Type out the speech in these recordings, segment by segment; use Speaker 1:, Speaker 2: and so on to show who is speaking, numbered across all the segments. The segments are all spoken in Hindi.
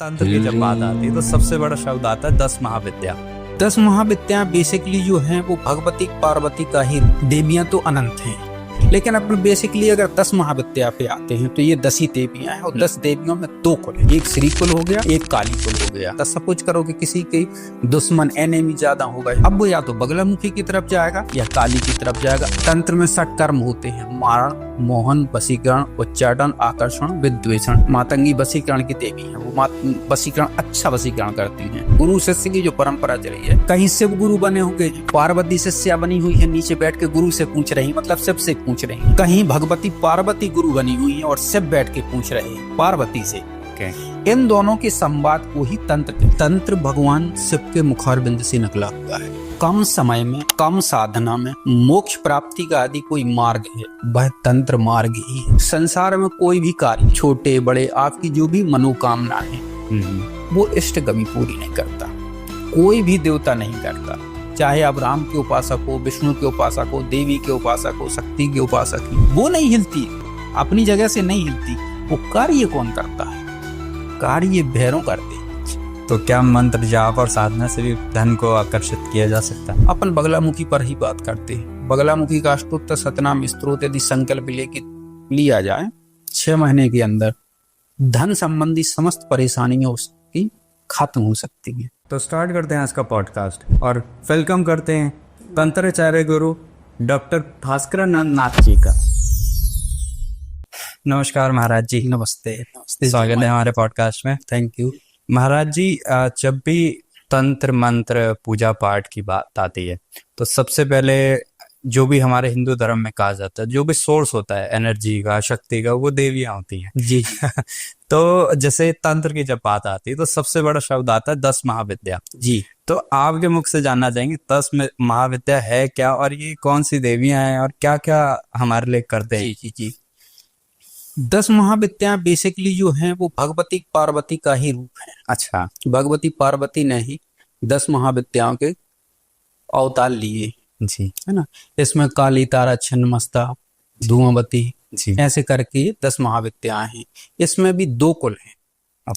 Speaker 1: तंत्र की जब बात आती है तो सबसे बड़ा शब्द आता है 10 महाविद्या।
Speaker 2: 10 महाविद्या बेसिकली जो है वो भगवती पार्वती का ही, देवियां तो अनंत हैं, लेकिन अपन बेसिकली अगर 10 महाविद्या पे आते हैं तो ये 10 ही देवियां हैं और 10 देवियों में 2 कुल है, एक श्री कुल हो गया, एक काली कुल हो गया। तो सपोज करो कि किसी के दुश्मन एनिमी ज्यादा हो गए, अब वो या तो बगलामुखी की तरफ जाएगा या काली की तरफ जाएगा। तंत्र में 6 कर्म होते हैं, मारण, मोहन, वशीकरण, उच्चाटन, आकर्षण, विद्वेषण। मातंगी वशीकरण की देवी है, वो वशीकरण अच्छा वशीकरण करती हैं। गुरु शिष्य की जो परंपरा चली है, कहीं शिव गुरु बने होंगे, पार्वती शिष्या बनी हुई है, नीचे बैठ के गुरु से पूछ रही, मतलब शिव से पूछ रही हैं। कहीं भगवती पार्वती गुरु बनी हुई है और शिव बैठ के पूछ रहे हैं पार्वती से। इन दोनों के संवाद को ही तंत्र भगवान शिव के मुखारबिंद से निकला हुआ है। कम समय में, कम साधना में मोक्ष प्राप्ति का यदि कोई मार्ग है, वह तंत्र मार्ग ही है। संसार में कोई भी कार्य, छोटे बड़े, आपकी जो भी मनोकामना है वो इष्ट कभी पूरी नहीं करता, कोई भी देवता नहीं करता। चाहे आप राम के उपासक हो, विष्णु के उपासक हो, देवी के उपासक हो, शक्ति के उपासक हो, वो नहीं हिलती, अपनी जगह से नहीं हिलती। वो कार्य कौन करता है? कार्य भैरव करते हैं।
Speaker 1: तो क्या मंत्र जाप और साधना से भी धन को आकर्षित किया जा सकता है?
Speaker 2: अपन बगलामुखी पर ही बात करते हैं। बगलामुखी का अष्टोत्तर शतनाम स्तोत्र यदि संकल्प लिया जाए 6 महीने के अंदर, धन संबंधी समस्त परेशानियां उसकी खत्म हो सकती है।
Speaker 1: तो स्टार्ट करते हैं आज का पॉडकास्ट और वेलकम करते हैं तंत्राचार्य गुरु डॉक्टर भास्करानंद नाथ जी का। नमस्कार महाराज जी।
Speaker 2: नमस्ते।
Speaker 1: स्वागत है हमारे पॉडकास्ट में।
Speaker 2: थैंक यू
Speaker 1: महाराज जी, जब भी तंत्र मंत्र पूजा पाठ की बात आती है तो सबसे पहले जो भी हमारे हिंदू धर्म में कहा जाता है, जो भी सोर्स होता है एनर्जी का, शक्ति का, वो देवियां होती हैं।
Speaker 2: जी।
Speaker 1: तो जैसे तंत्र की जब बात आती है तो सबसे बड़ा शब्द आता है 10 महाविद्या।
Speaker 2: जी।
Speaker 1: तो आपके मुख से जानना चाहेंगे 10 महाविद्या है क्या, और ये कौन सी देवियां हैं और क्या क्या हमारे लिए करते हैं?
Speaker 2: जी। 10 महाविद्या बेसिकली जो है वो भगवती पार्वती का ही रूप है।
Speaker 1: अच्छा।
Speaker 2: भगवती पार्वती ने ही 10 महाविद्याओं के अवतार लिए
Speaker 1: जी,
Speaker 2: है ना। इसमें काली, तारा, छिन्नमस्ता, धूमावती, ऐसे करके 10 महाविद्याएं हैं। इसमें भी 2 कुल हैं,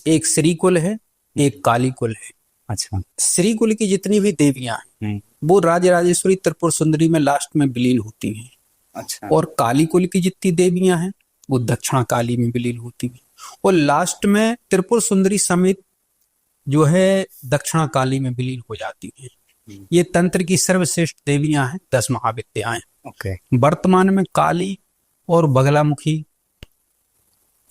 Speaker 2: एक श्री कुल है, एक काली कुल है।
Speaker 1: अच्छा।
Speaker 2: श्री कुल की जितनी भी देवियां हैं वो राजराजेश्वरी त्रिपुर सुंदरी में लास्ट में विलीन होती हैं।
Speaker 1: अच्छा।
Speaker 2: और काली कुल की जितनी देवियां हैं वो दक्षिणा काली में विलीन होती हैं, और लास्ट में त्रिपुर सुंदरी समेत जो है दक्षिणा काली में विलीन हो जाती है। ये तंत्र की सर्वश्रेष्ठ देवियां हैं, 10 महाविद्याएं।
Speaker 1: ओके।
Speaker 2: वर्तमान में काली और बगलामुखी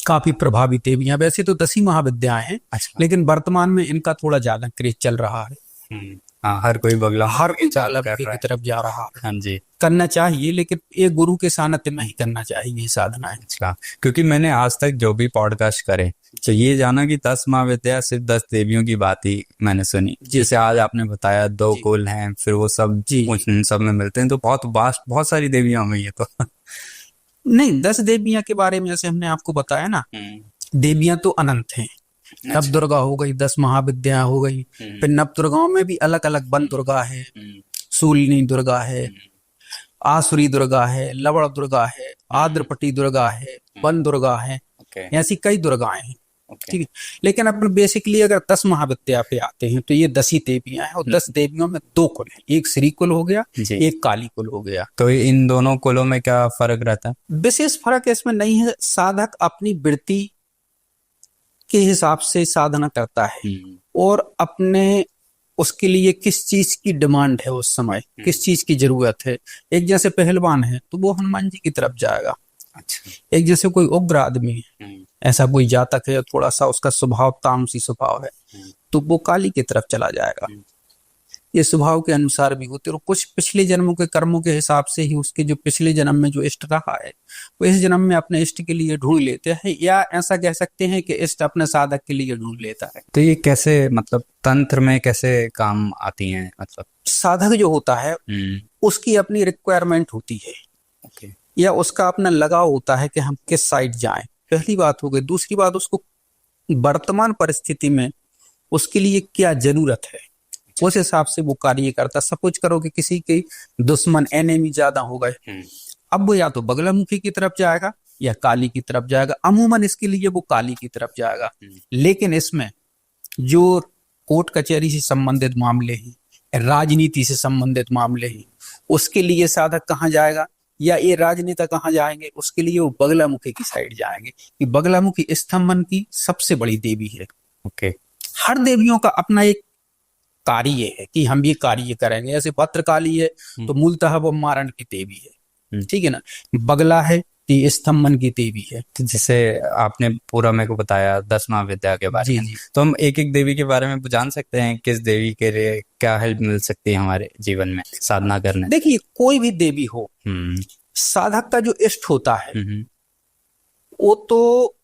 Speaker 2: काफी प्रभावी देवियां, वैसे तो 10 ही महाविद्याएं हैं।
Speaker 1: अच्छा।
Speaker 2: लेकिन वर्तमान में इनका थोड़ा ज्यादा क्रेज चल रहा है।
Speaker 1: हाँ, हर कोई बगला,
Speaker 2: हर की तरफ जा रहा है।
Speaker 1: हाँ जी।
Speaker 2: करना चाहिए, लेकिन एक गुरु के सानिध्य में ही करना चाहिए साधना है।
Speaker 1: अच्छा, क्योंकि मैंने आज तक जो भी पॉडकास्ट करे तो ये जाना कि 10 महाविद्या सिर्फ 10 देवियों की बात ही मैंने सुनी। जैसे आज आपने बताया 2 कुल हैं, फिर वो सब उन सब में मिलते हैं, तो बहुत वास्ट, बहुत सारी देवियां हो गई है। तो
Speaker 2: नहीं, 10 देवियां के बारे में जैसे हमने आपको बताया ना, देवियां तो अनंत हैं। नव दुर्गा हो गई, 10 महाविद्या हो गई। फिर नव दुर्गाओं में भी अलग अलग, वन दुर्गा है, शूलिनी दुर्गा है, आसुरी दुर्गा है, लवण दुर्गा है, आद्रपटी दुर्गा है, वन दुर्गा है, ऐसी कई दुर्गाएं हैं। ठीक है। लेकिन अपन बेसिकली अगर 10 महाविद्या पे आते हैं तो ये 10 ही देवियां हैं, और 10 देवियों में 2 कुल है, एक श्री कुल हो गया, एक काली कुल हो गया।
Speaker 1: तो इन दोनों कुलों में क्या फर्क रहता है?
Speaker 2: विशेष फर्क इसमें नहीं है, साधक अपनी वृत्ति के हिसाब से साधना करता है और अपने उसके लिए किस चीज की डिमांड है, उस समय किस चीज की जरूरत है। एक जैसे पहलवान है तो वो हनुमान जी की तरफ जाएगा। अच्छा। एक जैसे कोई उग्र आदमी है, ऐसा कोई जातक है, थोड़ा सा उसका स्वभाव तामसी स्वभाव है, तो वो काली की तरफ चला जाएगा। ये स्वभाव के अनुसार भी होते, और कुछ पिछले जन्मों के कर्मों के हिसाब से ही उसके जो पिछले जन्म में जो इष्ट रहा है वो इस जन्म में अपने इष्ट के लिए ढूंढ लेते हैं, या ऐसा कह सकते हैं कि इष्ट अपने साधक के लिए ढूंढ लेता है।
Speaker 1: तो ये कैसे, मतलब तंत्र में कैसे काम आती हैं? मतलब
Speaker 2: साधक जो होता है उसकी अपनी रिक्वायरमेंट होती है।
Speaker 1: ओके। या
Speaker 2: उसका अपना लगाव होता है कि हम किस साइड जाएं, पहली बात हो गई। दूसरी बात, उसको वर्तमान परिस्थिति में उसके लिए क्या जरूरत है, उस हिसाब से वो कार्य करता। सपोज करो कि किसी के दुश्मन एनिमी ज्यादा हो गए, अब वो या तो बगलामुखी की तरफ जाएगा या काली की तरफ जाएगा। अमूमन इसके लिए वो काली की तरफ जाएगा। लेकिन इसमें जो कोर्ट कचहरी से संबंधित मामले हैं, राजनीति से संबंधित मामले हैं, उसके लिए साधक कहाँ जाएगा, या ये राजनेता कहाँ जाएंगे, उसके लिए वो बगलामुखी की साइड जाएंगे। कि बगलामुखी स्तंभन की सबसे बड़ी देवी है।
Speaker 1: ओके।
Speaker 2: हर देवियों का अपना एक कार्य है कि हम ये कार्य करेंगे। ऐसे भद्रकाली है तो मूलतः वो मारण की देवी है, ठीक है ना। बगला है तो ये स्तंभन की देवी है।
Speaker 1: तो जैसे आपने पूरा मेरे को बताया 10 महाविद्या के बारे में, तो हम एक एक देवी के बारे में जान सकते हैं किस देवी के लिए क्या हेल्प मिल सकती है हमारे जीवन में साधना करने।
Speaker 2: देखिए, कोई भी देवी हो, साधक का जो इष्ट होता है वो तो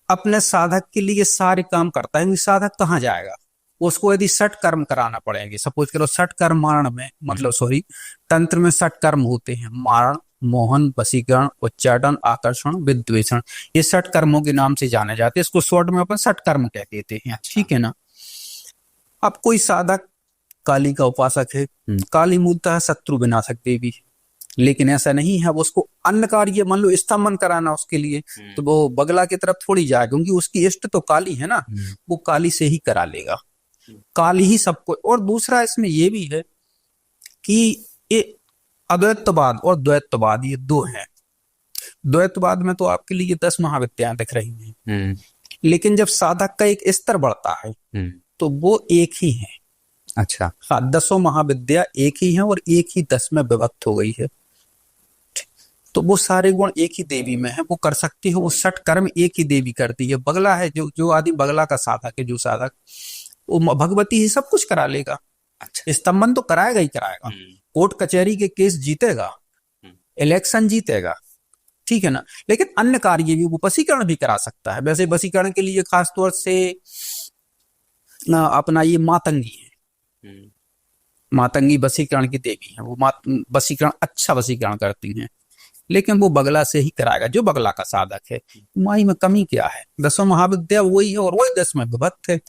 Speaker 2: अपने साधक के लिए सारे काम करता है। साधक कहाँ जाएगा, उसको यदि 6 कर्म कराना पड़ेंगे, सपोज करो 6 कर्म मारण में, मतलब सॉरी, तंत्र में 6 कर्म होते हैं, मारण, मोहन, वशीकरण, उच्चाटन, आकर्षण, विद्वेषण। ये 6 कर्मों के नाम से जाने जाते हैं। इसको शॉर्ट में अपन 6 कर्म कह देते हैं, ठीक है ना। अब कोई साधक काली का उपासक है, काली मूलतः शत्रु विनाशक देवी है, लेकिन ऐसा नहीं है। वो उसको अन्य कार्य, मान लो स्तंभन कराना उसके लिए, तो वो बगला की तरफ थोड़ी जाए, क्योंकि उसकी इष्ट तो काली है ना, वो काली से ही करा लेगा, काली ही सबको। और दूसरा इसमें ये भी है कि ये अद्वैतवाद और द्वैतवाद ये 2 हैं। द्वैतवाद में तो आपके लिए 10 महाविद्याएं दिख रही हैं, लेकिन जब साधक का एक स्तर बढ़ता है तो वो एक ही है।
Speaker 1: अच्छा।
Speaker 2: हाँ, 10 महाविद्या एक ही है और एक ही 10 में विभक्त हो गई है। तो वो सारे गुण एक ही देवी में है, वो कर सकती है। वो 6 कर्म एक ही देवी करती है। बगला है, जो आदि बगला का साधक है, जो साधक, वो भगवती ही सब कुछ करा लेगा। अच्छा। स्तंभन तो कराएगा ही कराएगा, कोर्ट कचहरी के केस जीतेगा, इलेक्शन जीतेगा, ठीक है ना। लेकिन अन्य कार्य भी वो वशीकरण भी करा सकता है। वैसे वशीकरण के लिए खास तौर से अपना ये मातंगी है, मातंगी वशीकरण की देवी है। वो वशीकरण, अच्छा वशीकरण करती हैं, लेकिन वो बगला से ही कराएगा, जो बगला का साधक है। माई में कमी क्या है, 10 महाविद्या वही है और वही 10 में विभक्त है।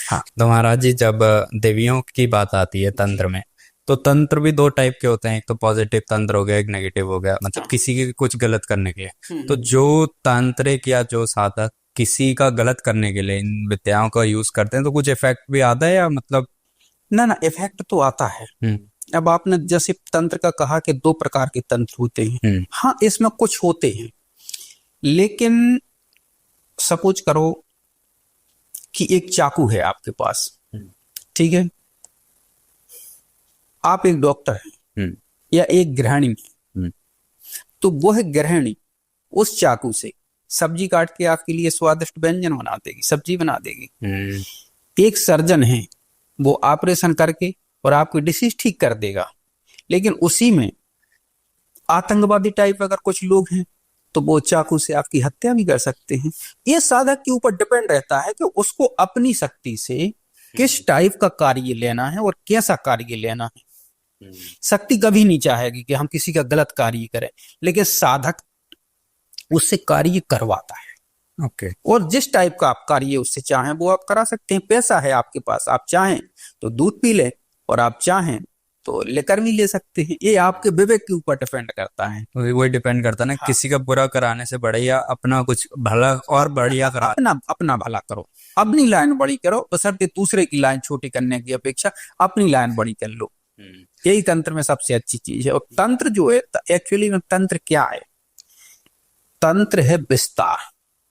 Speaker 1: हाँ। तो महाराज जी, जब देवियों की बात आती है तंत्र में, तो तंत्र भी 2 टाइप के होते हैं। एक तो पॉजिटिव तंत्र हो गया, एक नेगेटिव हो गया, मतलब किसी के कुछ गलत करने के लिए। तो जो तांत्रिक या जो साधक किसी का गलत करने के लिए इन विद्याओं का यूज करते हैं, तो कुछ इफेक्ट भी आता है या मतलब?
Speaker 2: ना, इफेक्ट तो आता है। अब आपने जैसे तंत्र का कहा कि 2 प्रकार के तंत्र होते हैं, हाँ इसमें कुछ होते हैं, लेकिन सपोज करो कि एक चाकू है आपके पास, ठीक है, आप एक डॉक्टर हैं या एक गृहिणी है, तो वह गृहिणी उस चाकू से सब्जी काट के आपके लिए स्वादिष्ट व्यंजन बना देगी, सब्जी बना देगी। एक सर्जन है, वो ऑपरेशन करके और आपकी डिसीज ठीक कर देगा। लेकिन उसी में आतंकवादी टाइप अगर कुछ लोग हैं तो वो चाकू से आपकी हत्या भी कर सकते हैं। ये साधक के ऊपर डिपेंड रहता है कि उसको अपनी शक्ति से किस टाइप का कार्य लेना है और कैसा कार्य लेना है। शक्ति कभी नहीं चाहेगी कि हम किसी का गलत कार्य करें, लेकिन साधक उससे कार्य करवाता है।
Speaker 1: ओके।
Speaker 2: और जिस टाइप का आप कार्य उससे चाहें वो आप करा सकते हैं। पैसा है आपके पास, आप चाहें तो दूध पी ले और आप चाहें तो लेकर भी ले सकते हैं। ये आपके विवेक के ऊपर डिपेंड करता है।
Speaker 1: वही डिपेंड करता है ना। हाँ। किसी का बुरा कराने से बढ़िया अपना कुछ भला और बढ़िया करा,
Speaker 2: अपना भला करो, अपनी लाइन बड़ी करो, बशर्ते दूसरे की लाइन छोटी करने की अपेक्षा अपनी लाइन बड़ी कर लो। यही तंत्र में सबसे अच्छी चीज है। और तंत्र जो है, एक्चुअली में तंत्र क्या है? तंत्र है विस्तार,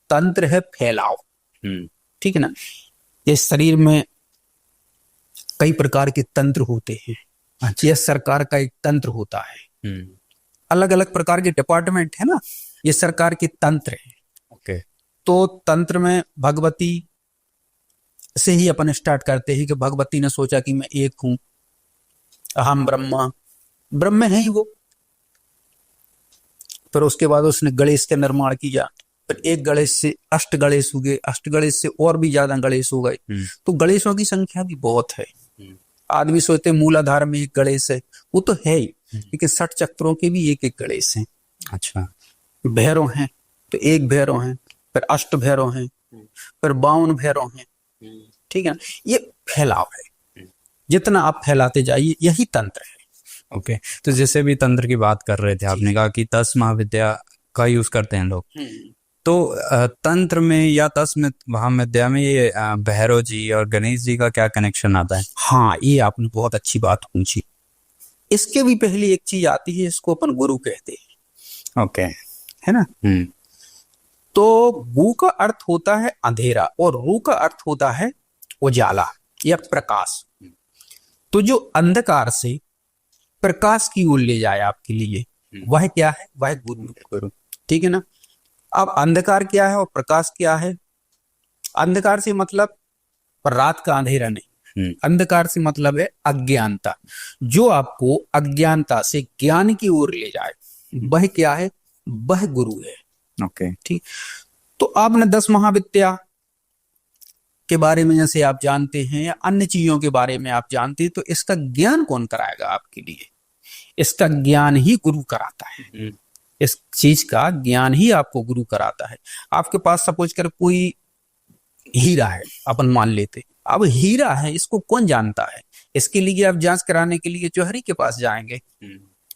Speaker 2: तंत्र है फैलाव, ठीक है ना। ये शरीर में कई प्रकार के तंत्र होते हैं। अच्छा। यह सरकार का एक तंत्र होता है, अलग अलग प्रकार के डिपार्टमेंट है ना, ये सरकार के तंत्र है।
Speaker 1: ओके।
Speaker 2: तो तंत्र में भगवती से ही अपन स्टार्ट करते हैं कि भगवती ने सोचा कि मैं एक हूं, अहम ब्रह्मा, ब्रह्म है ही वो। फिर उसके बाद उसने गणेश का निर्माण किया, फिर एक गणेश से 8 गणेश हो गए, 8 गणेश से और भी ज्यादा गणेश हो गए। तो गणेशों की संख्या भी बहुत है। आदमी सोचते मूलाधार में एक गणेश है, वो तो है ही, लेकिन 60 चक्रों के भी एक एक गणेश हैं।
Speaker 1: अच्छा।
Speaker 2: भैरव हैं तो एक भैरव हैं, फिर 8 भैरव हैं, फिर 52 भैरव हैं, ठीक है ना। ये फैलाव है, जितना आप फैलाते जाइए यही तंत्र है।
Speaker 1: ओके। तो जैसे भी तंत्र की बात कर रहे थे, आपने कहा कि 10 महाविद्या का यूज करते हैं लोग, तो तंत्र में या तस्म महाविद्या में ये भैरव जी और गणेश जी का क्या कनेक्शन आता है?
Speaker 2: हाँ, ये आपने बहुत अच्छी बात पूछी। इसके भी पहले एक चीज आती है, इसको अपन गुरु कहते हैं।
Speaker 1: ओके।
Speaker 2: है ना? तो गु का अर्थ होता है अंधेरा और रू का अर्थ होता है उजाला या प्रकाश। तो जो अंधकार से प्रकाश की ओर ले जाए आपके लिए, वह क्या है? वह गुरु। ठीक है ना? अब अंधकार क्या है और प्रकाश क्या है? अंधकार से मतलब रात का अंधेरा नहीं, अंधकार से मतलब है अज्ञानता। जो आपको अज्ञानता से ज्ञान की ओर ले जाए, वह क्या है? वह गुरु है।
Speaker 1: ओके।
Speaker 2: ठीक। तो आपने 10 महाविद्या के बारे में जैसे आप जानते हैं या अन्य चीजों के बारे में आप जानते हैं, तो इसका ज्ञान कौन कराएगा आपके लिए? इसका ज्ञान ही गुरु कराता है। इस चीज का ज्ञान ही आपको गुरु कराता है। आपके पास सपोज कर कोई हीरा है, अपन मान लेते, अब हीरा है, इसको कौन जानता है? इसके लिए आप जांच कराने के लिए जौहरी के पास जाएंगे,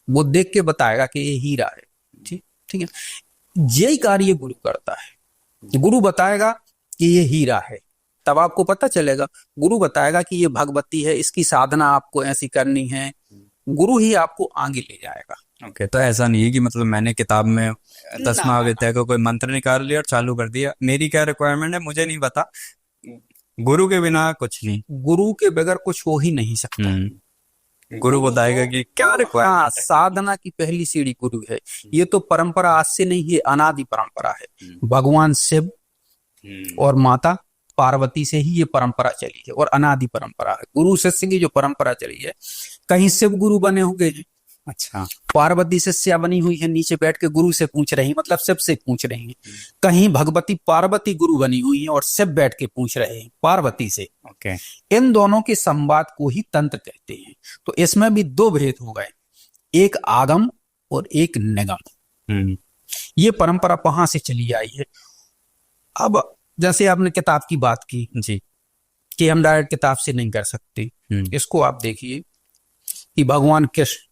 Speaker 2: वो देख के बताएगा कि ये हीरा है। ठीक है। यही कार्य गुरु करता है। गुरु बताएगा कि ये हीरा है, तब आपको पता चलेगा। गुरु बताएगा कि ये भगवती है, इसकी साधना आपको ऐसी करनी है। गुरु ही आपको आगे ले जाएगा।
Speaker 1: ओके। तो ऐसा नहीं है कि मतलब मैंने किताब में 10 महाविद्या को कोई मंत्र निकाल लिया और चालू कर दिया, मेरी क्या रिक्वायरमेंट है मुझे नहीं पता, गुरु के बिना कुछ नहीं।
Speaker 2: गुरु के बगैर कुछ हो ही नहीं सकता।
Speaker 1: गुरु बताएगा कि क्या रिक्वायरमेंट है।
Speaker 2: साधना की पहली सीढ़ी गुरु है। ये तो परंपरा आज से नहीं है, अनादि परंपरा है। भगवान शिव और माता पार्वती से ही ये परंपरा चली है और अनादि परंपरा है। गुरु शिष्य की जो परंपरा चली है, कहीं शिव गुरु बने होंगे,
Speaker 1: अच्छा,
Speaker 2: पार्वती शिष्या बनी हुई है, नीचे बैठ के गुरु से पूछ रही, मतलब शिव से पूछ रही है। कहीं भगवती पार्वती गुरु बनी हुई है और शिव बैठ के पूछ रहे हैं पार्वती से।
Speaker 1: ओके।
Speaker 2: इन दोनों के संवाद को ही तंत्र कहते हैं। तो इसमें भी 2 भेद हो गए, एक आगम और एक निगम। ये परंपरा वहां से चली आई है। अब जैसे आपने किताब की बात की
Speaker 1: जी,
Speaker 2: कि हम डायरेक्ट किताब से नहीं कर सकते, इसको आप देखिए कि भगवान कृष्ण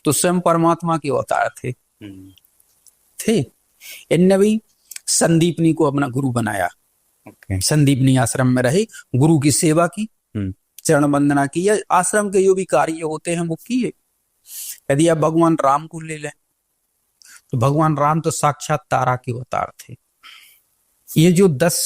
Speaker 2: तो स्वयं परमात्मा के अवतार थे। इनने भी संदीपनी को अपना गुरु बनाया। संदीपनी आश्रम में रहे, गुरु की सेवा की, चरण वंदना की, या आश्रम के जो भी कार्य होते हैं वो किए। यदि आप भगवान राम को ले लें, तो भगवान राम तो साक्षात तारा के अवतार थे। ये जो 10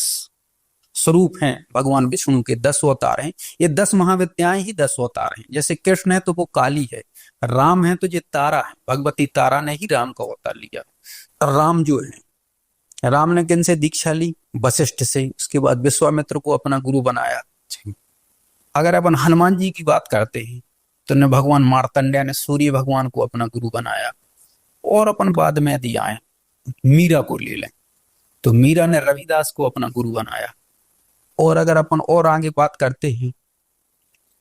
Speaker 2: स्वरूप हैं भगवान विष्णु के, 10 अवतार हैं, ये 10 महाविद्याएं ही 10 अवतार हैं। जैसे कृष्ण है तो वो काली है, राम है तो ये तारा है, भगवती तारा ने ही राम का अवतार लिया। राम जो है, राम ने किन से दीक्षा ली? वशिष्ठ से। उसके बाद विश्वामित्र को अपना गुरु बनाया। अगर अपन हनुमान जी की बात करते हैं तो ने भगवान मार्तंड्य ने सूर्य भगवान को अपना गुरु बनाया। और अपन बाद में यदि आए, मीरा को ले लें तो मीरा ने रविदास को अपना गुरु बनाया। और अगर अपन और आगे बात करते हैं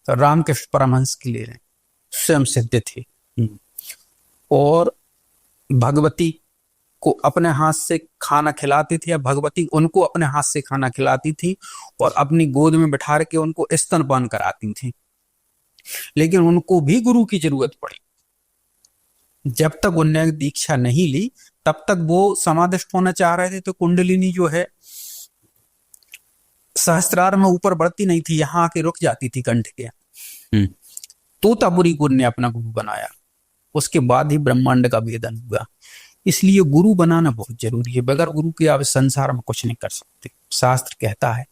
Speaker 2: तो रामकृष्ण परमहंस की ले लें, स्वयं सिद्ध थे और भगवती को अपने हाथ से खाना खिलाती थी, या भगवती उनको अपने हाथ से खाना खिलाती थी और अपनी गोद में बिठा के उनको स्तनपान कराती थी। लेकिन उनको भी गुरु की जरूरत पड़ी। जब तक उन्होंने दीक्षा नहीं ली तब तक वो समाधिस्थ होना चाह रहे थे, तो कुंडलिनी जो है सहस्त्रार में ऊपर बढ़ती नहीं थी, यहाँ आके रुक जाती थी कंठ के। तोतापुरी को ने अपना गुरु बनाया। उसके बाद ही ब्रह्मांड का भेदन हुआ। इसलिए गुरु बनाना बहुत जरूरी है। बगैर गुरु के आप संसार में कुछ नहीं कर सकते। शास्त्र कहता है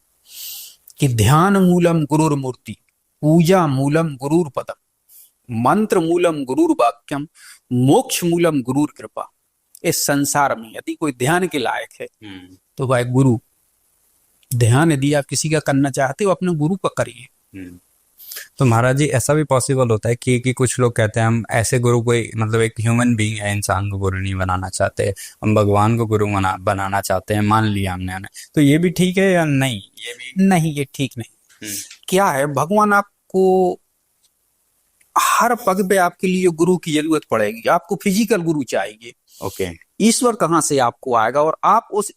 Speaker 2: कि ध्यान मूलम गुरुर मूर्ति, पूजा मूलम गुरुर पदम, मंत्र मूलम गुरुर वाक्यम, मोक्ष मूलम गुरुर कृपा। इस संसार में यदि कोई ध्यान के लायक है तो वह गुरु। ध्यान यदि आप किसी का करना चाहते हो, अपने गुरु का करिए।
Speaker 1: तो महाराज जी, ऐसा भी पॉसिबल होता है कि कुछ लोग कहते हैं हम ऐसे गुरु कोई मतलब एक ह्यूमन बीइंग है, इंसान को गुरु नहीं बनाना चाहते, हम भगवान को गुरु बनाना चाहते हैं, मान लिया हमने, तो ये भी ठीक है या नहीं? ये भी
Speaker 2: नहीं, ये ठीक नहीं। क्या है, भगवान आपको हर पग पे आपके लिए गुरु की जरूरत पड़ेगी। आपको फिजिकल गुरु चाहिए।
Speaker 1: ओके।
Speaker 2: ईश्वर कहाँ से आपको आएगा? और आप उस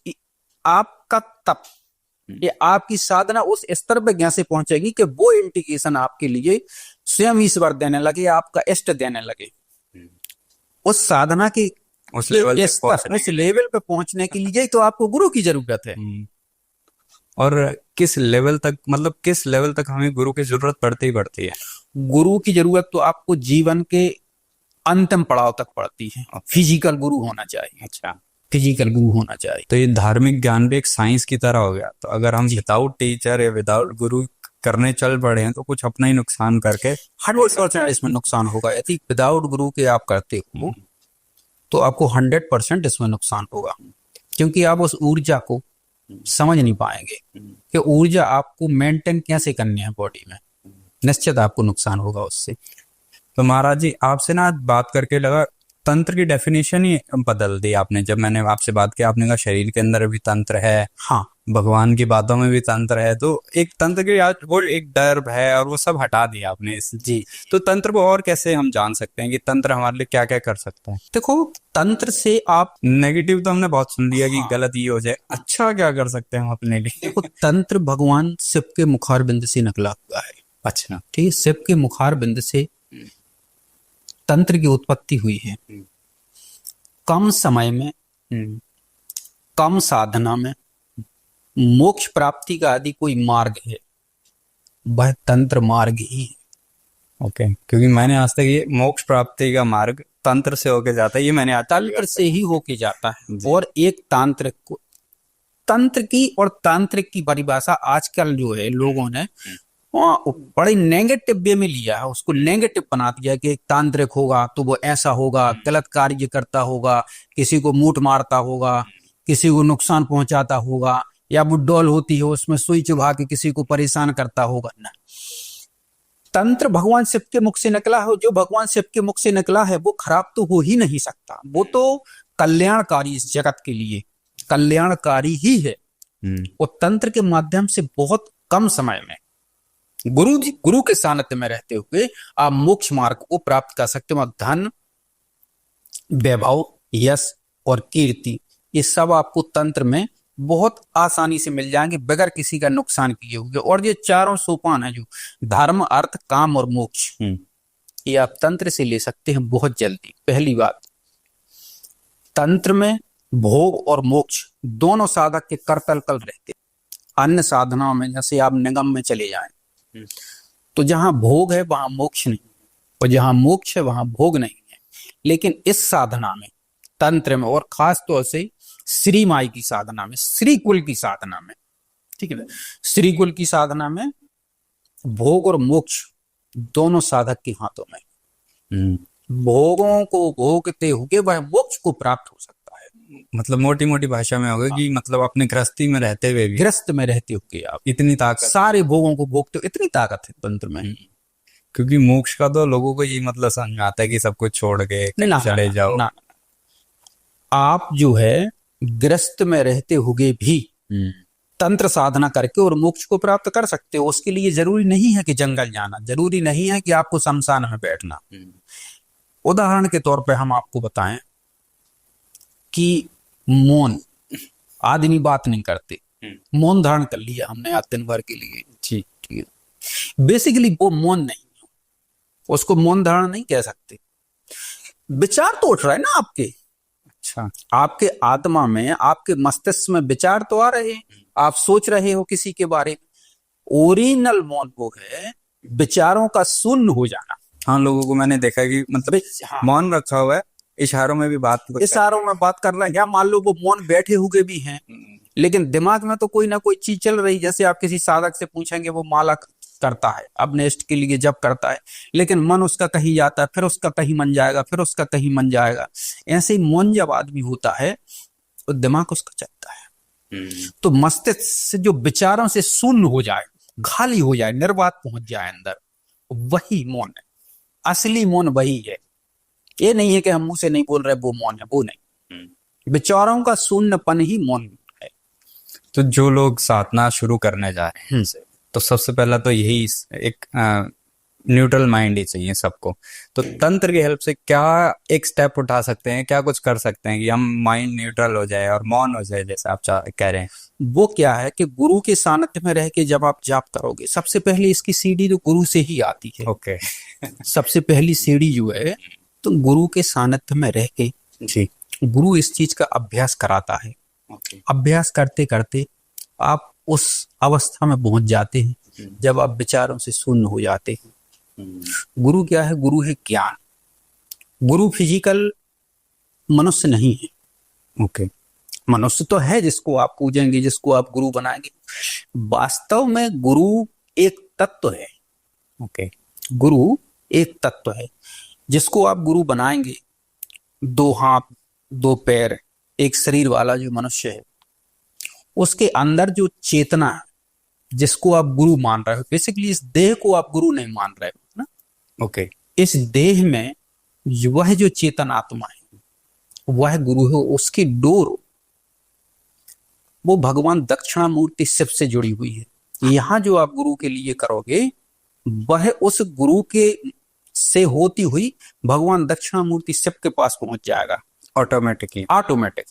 Speaker 2: आपका तप, ये आपकी साधना उस स्तर पे कैसे पहुंचेगी कि वो इंडिकेशन आपके लिए स्वयं ईश्वर देने लगे, आपका इष्ट देने लगे। उस साधना के
Speaker 1: उस लेवल
Speaker 2: इस लेवल पे पहुंचने के लिए तो आपको गुरु की जरूरत है।
Speaker 1: और किस लेवल तक, मतलब किस लेवल तक हमें गुरु की जरूरत पड़ती ही पड़ती है?
Speaker 2: गुरु की जरूरत तो आपको जीवन के अंतिम पड़ाव तक पड़ती है। फिजिकल गुरु होना चाहिए।
Speaker 1: अच्छा,
Speaker 2: फिजिकल गुरु होना चाहिए।
Speaker 1: तो ये धार्मिक ज्ञान भी एक साइंस की तरह हो गया। तो अगर हम विदाउट टीचर या विदाउट गुरु करने चल पड़े हैं तो कुछ अपना ही नुकसान करके
Speaker 2: 100% इसमें नुकसान होगा। यदि विदाउट गुरु के आप करते हो तो आपको 100% इसमें नुकसान होगा, क्योंकि आप उस ऊर्जा को समझ नहीं पाएंगे कि ऊर्जा आपको मेंटेन कैसे करनी है बॉडी में। निश्चित आपको नुकसान होगा उससे।
Speaker 1: तो महाराज जी, आपसे ना आज बात करके लगा तंत्र की डेफिनेशन ही बदल दी आपने। जब मैंने आपसे बात की, आपने कहा शरीर के अंदर भी तंत्र है,
Speaker 2: हाँ,
Speaker 1: भगवान की बातों में भी तंत्र है। तो एक तंत्र की आज वो एक डर भय और वो सब हटा दिया आपने इस।
Speaker 2: जी।
Speaker 1: तो तंत्र को और कैसे हम जान सकते हैं कि तंत्र हमारे लिए क्या क्या कर सकता है?
Speaker 2: देखो, तंत्र से आप
Speaker 1: नेगेटिव तो हमने बहुत सुन लिया कि
Speaker 2: हाँ।
Speaker 1: गलत ये हो जाए, अच्छा क्या कर सकते हैं हम अपने लिए?
Speaker 2: देखो, तंत्र भगवान शिव के मुखार बिंद से निकला हुआ है।
Speaker 1: अच्छा,
Speaker 2: ठीक है, शिव के मुखार बिंद से तंत्र की उत्पत्ति हुई है। कम समय में, कम साधना में मोक्ष प्राप्ति का यदि कोई मार्ग है, वह तंत्र मार्ग ही है।
Speaker 1: ओके, क्योंकि मैंने आज तक ये मोक्ष प्राप्ति का मार्ग तंत्र से होके जाता है, ये मैंने आज
Speaker 2: तंत्र से ही होके जाता है। और एक तांत्रिक को, तंत्र की और तांत्रिक की परिभाषा आजकल जो है लोगों ने बड़े नेगेटिव वे में लिया है, उसको नेगेटिव बना दिया कि एक तांत्रिक होगा तो वो ऐसा होगा, गलत कार्य करता होगा, किसी को मूठ मारता होगा, किसी को नुकसान पहुंचाता होगा, या वो डॉल होती है उसमें सुई चुभा के किसी को परेशान करता होगा। ना, तंत्र भगवान शिव के मुख से निकला है। जो भगवान शिव के मुख से निकला है वो खराब तो हो ही नहीं सकता, वो तो कल्याणकारी, इस जगत के लिए कल्याणकारी ही है। और तंत्र के माध्यम से बहुत कम समय में गुरु के सानिध्य में रहते हुए आप मोक्ष मार्ग को प्राप्त कर सकते हो। धन, वैभव, यश और कीर्ति, ये सब आपको तंत्र में बहुत आसानी से मिल जाएंगे बगैर किसी का नुकसान किए हुए। और ये चारों सोपान है जो धर्म, अर्थ, काम और मोक्ष, ये आप तंत्र से ले सकते हैं बहुत जल्दी। पहली बात, तंत्र में भोग और मोक्ष दोनों साधक के करतल कल रहते। अन्य साधनाओं में जैसे आप निगम में चले जाएं तो जहां भोग है वहां मोक्ष नहीं, और जहां मोक्ष है वहां भोग नहीं है। लेकिन इस साधना में, तंत्र में, और खास तौर से श्री माई की साधना में, श्री कुल की साधना में, ठीक है, श्री कुल की साधना में भोग और मोक्ष दोनों साधक के हाथों में। भोगों को भोगते हुए वह मोक्ष को प्राप्त हो सकता है।
Speaker 1: मतलब मोटी मोटी भाषा में होगा कि मतलब अपने गृहस्थी में रहते हुए भी,
Speaker 2: गृहस्थ में रहते हुए आप
Speaker 1: इतनी ताकत,
Speaker 2: सारे भोगों को भोगते हो, इतनी ताकत है तंत्र में।
Speaker 1: क्योंकि मोक्ष का तो लोगों को यही मतलब समझ में आता है कि सब कुछ छोड़ के चले जाओ।
Speaker 2: ना, आप जो है गृहस्थ में रहते हुए भी तंत्र साधना करके और मोक्ष को प्राप्त कर सकते हो। उसके लिए जरूरी नहीं है कि जंगल जाना, जरूरी नहीं है कि आपको शमशान में बैठना। उदाहरण के तौर पे हम आपको बताएं कि मौन, आदमी बात नहीं करते, मौन धारण कर लिया हमने आज दिन भर के लिए, ठीक है, बेसिकली वो मौन नहीं, उसको मौन धारण नहीं कह सकते। विचार तो उठ रहा है ना आपके,
Speaker 1: अच्छा,
Speaker 2: आपके आत्मा में, आपके मस्तिष्क में विचार तो आ रहे हैं, आप सोच रहे हो किसी के बारे में। ओरिजिनल मौन वो है विचारों का शून्य हो जाना।
Speaker 1: हाँ, लोगों को मैंने देखा कि मतलब मौन रखा हुआ है, इशारों में भी बात,
Speaker 2: इशारों में बात कर रहे हैं, या मान लो वो मौन बैठे हुए भी हैं, लेकिन दिमाग में तो कोई ना कोई चीज चल रही। जैसे आप किसी साधक से पूछेंगे, वो माला करता है, अपने इष्ट के लिए जप करता है, लेकिन मन उसका कहीं जाता है, फिर उसका कहीं मन जाएगा, फिर उसका कहीं मन जाएगा। ऐसे ही मौन जब आदमी होता है तो दिमाग उसका चलता है। तो मस्तिष्क जो विचारों से शून्य हो जाए, खाली हो जाए, निर्वात पहुंच जाए अंदर, वही मौन है। असली मौन वही है। ये नहीं है कि हम मुंह से नहीं बोल रहे वो मौन है, वो नहीं, विचारों का शून्यपन ही मौन है।
Speaker 1: तो जो लोग साधना शुरू करने जा रहे हैं तो सबसे पहला तो यही एक न्यूट्रल माइंड ही चाहिए सबको। तो तंत्र की हेल्प से क्या एक स्टेप उठा सकते हैं, क्या कुछ कर सकते हैं कि हम माइंड न्यूट्रल हो जाए और मौन हो जाए, जैसे आप कह रहे हैं?
Speaker 2: वो क्या है कि गुरु के सानिध्य में रह के जब आप जाप करोगे, सबसे पहले इसकी सीढ़ी तो गुरु से ही आती है।
Speaker 1: ओके
Speaker 2: सबसे पहली सीढ़ी जो है तो गुरु के सानिध्य में रह के
Speaker 1: जी,
Speaker 2: गुरु इस चीज का अभ्यास कराता है। अभ्यास करते करते आप उस अवस्था में पहुंच जाते हैं जब आप विचारों से शून्य हो जाते हैं। गुरु क्या है? गुरु है ज्ञान। गुरु फिजिकल मनुष्य नहीं है।
Speaker 1: ओके।
Speaker 2: मनुष्य तो है जिसको आप पूजेंगे, जिसको आप गुरु बनाएंगे। वास्तव में गुरु एक तत्व है।
Speaker 1: ओके।
Speaker 2: गुरु एक तत्व है जिसको आप गुरु बनाएंगे। 2 हाथ 2 पैर एक शरीर वाला जो मनुष्य है, उसके अंदर जो चेतना है, जिसको आप गुरु मान रहे हो, बेसिकली इस देह को आप गुरु नहीं मान रहे हो ना।
Speaker 1: ओके।
Speaker 2: इस देह में वह जो चेतन आत्मा है वह गुरु है। उसकी डोर वो भगवान दक्षिणामूर्ति शिव से जुड़ी हुई है। यहाँ जो आप गुरु के लिए करोगे वह उस गुरु के से होती हुई भगवान दक्षिणामूर्ति शिव के पास पहुंच जाएगा
Speaker 1: ऑटोमेटिकली।
Speaker 2: ऑटोमेटिक।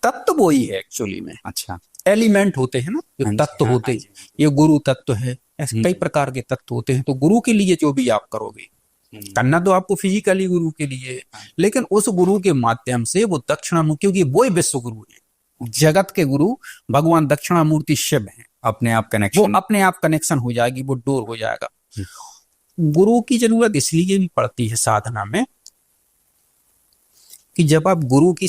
Speaker 2: तत्व वो ही है एक्चुअली में।
Speaker 1: अच्छा।
Speaker 2: एलिमेंट होते हैं ना, जो तत्व होते हैं, ये गुरु तत्व है। ऐसे कई प्रकार के तत्व होते हैं। तो गुरु के लिए जो भी आप करोगे, करना तो आपको फिजिकली गुरु के लिए, लेकिन उस गुरु के माध्यम से वो दक्षिणामूर्ति, क्योंकि वो ही विश्व गुरु है, जगत के गुरु भगवान दक्षिणामूर्ति शिव हैं।
Speaker 1: अपने आप कनेक्शन,
Speaker 2: वो अपने आप कनेक्शन हो जाएगी, वो डोर हो जाएगा। गुरु की जरूरत इसलिए भी पड़ती है साधना में कि जब आप गुरु की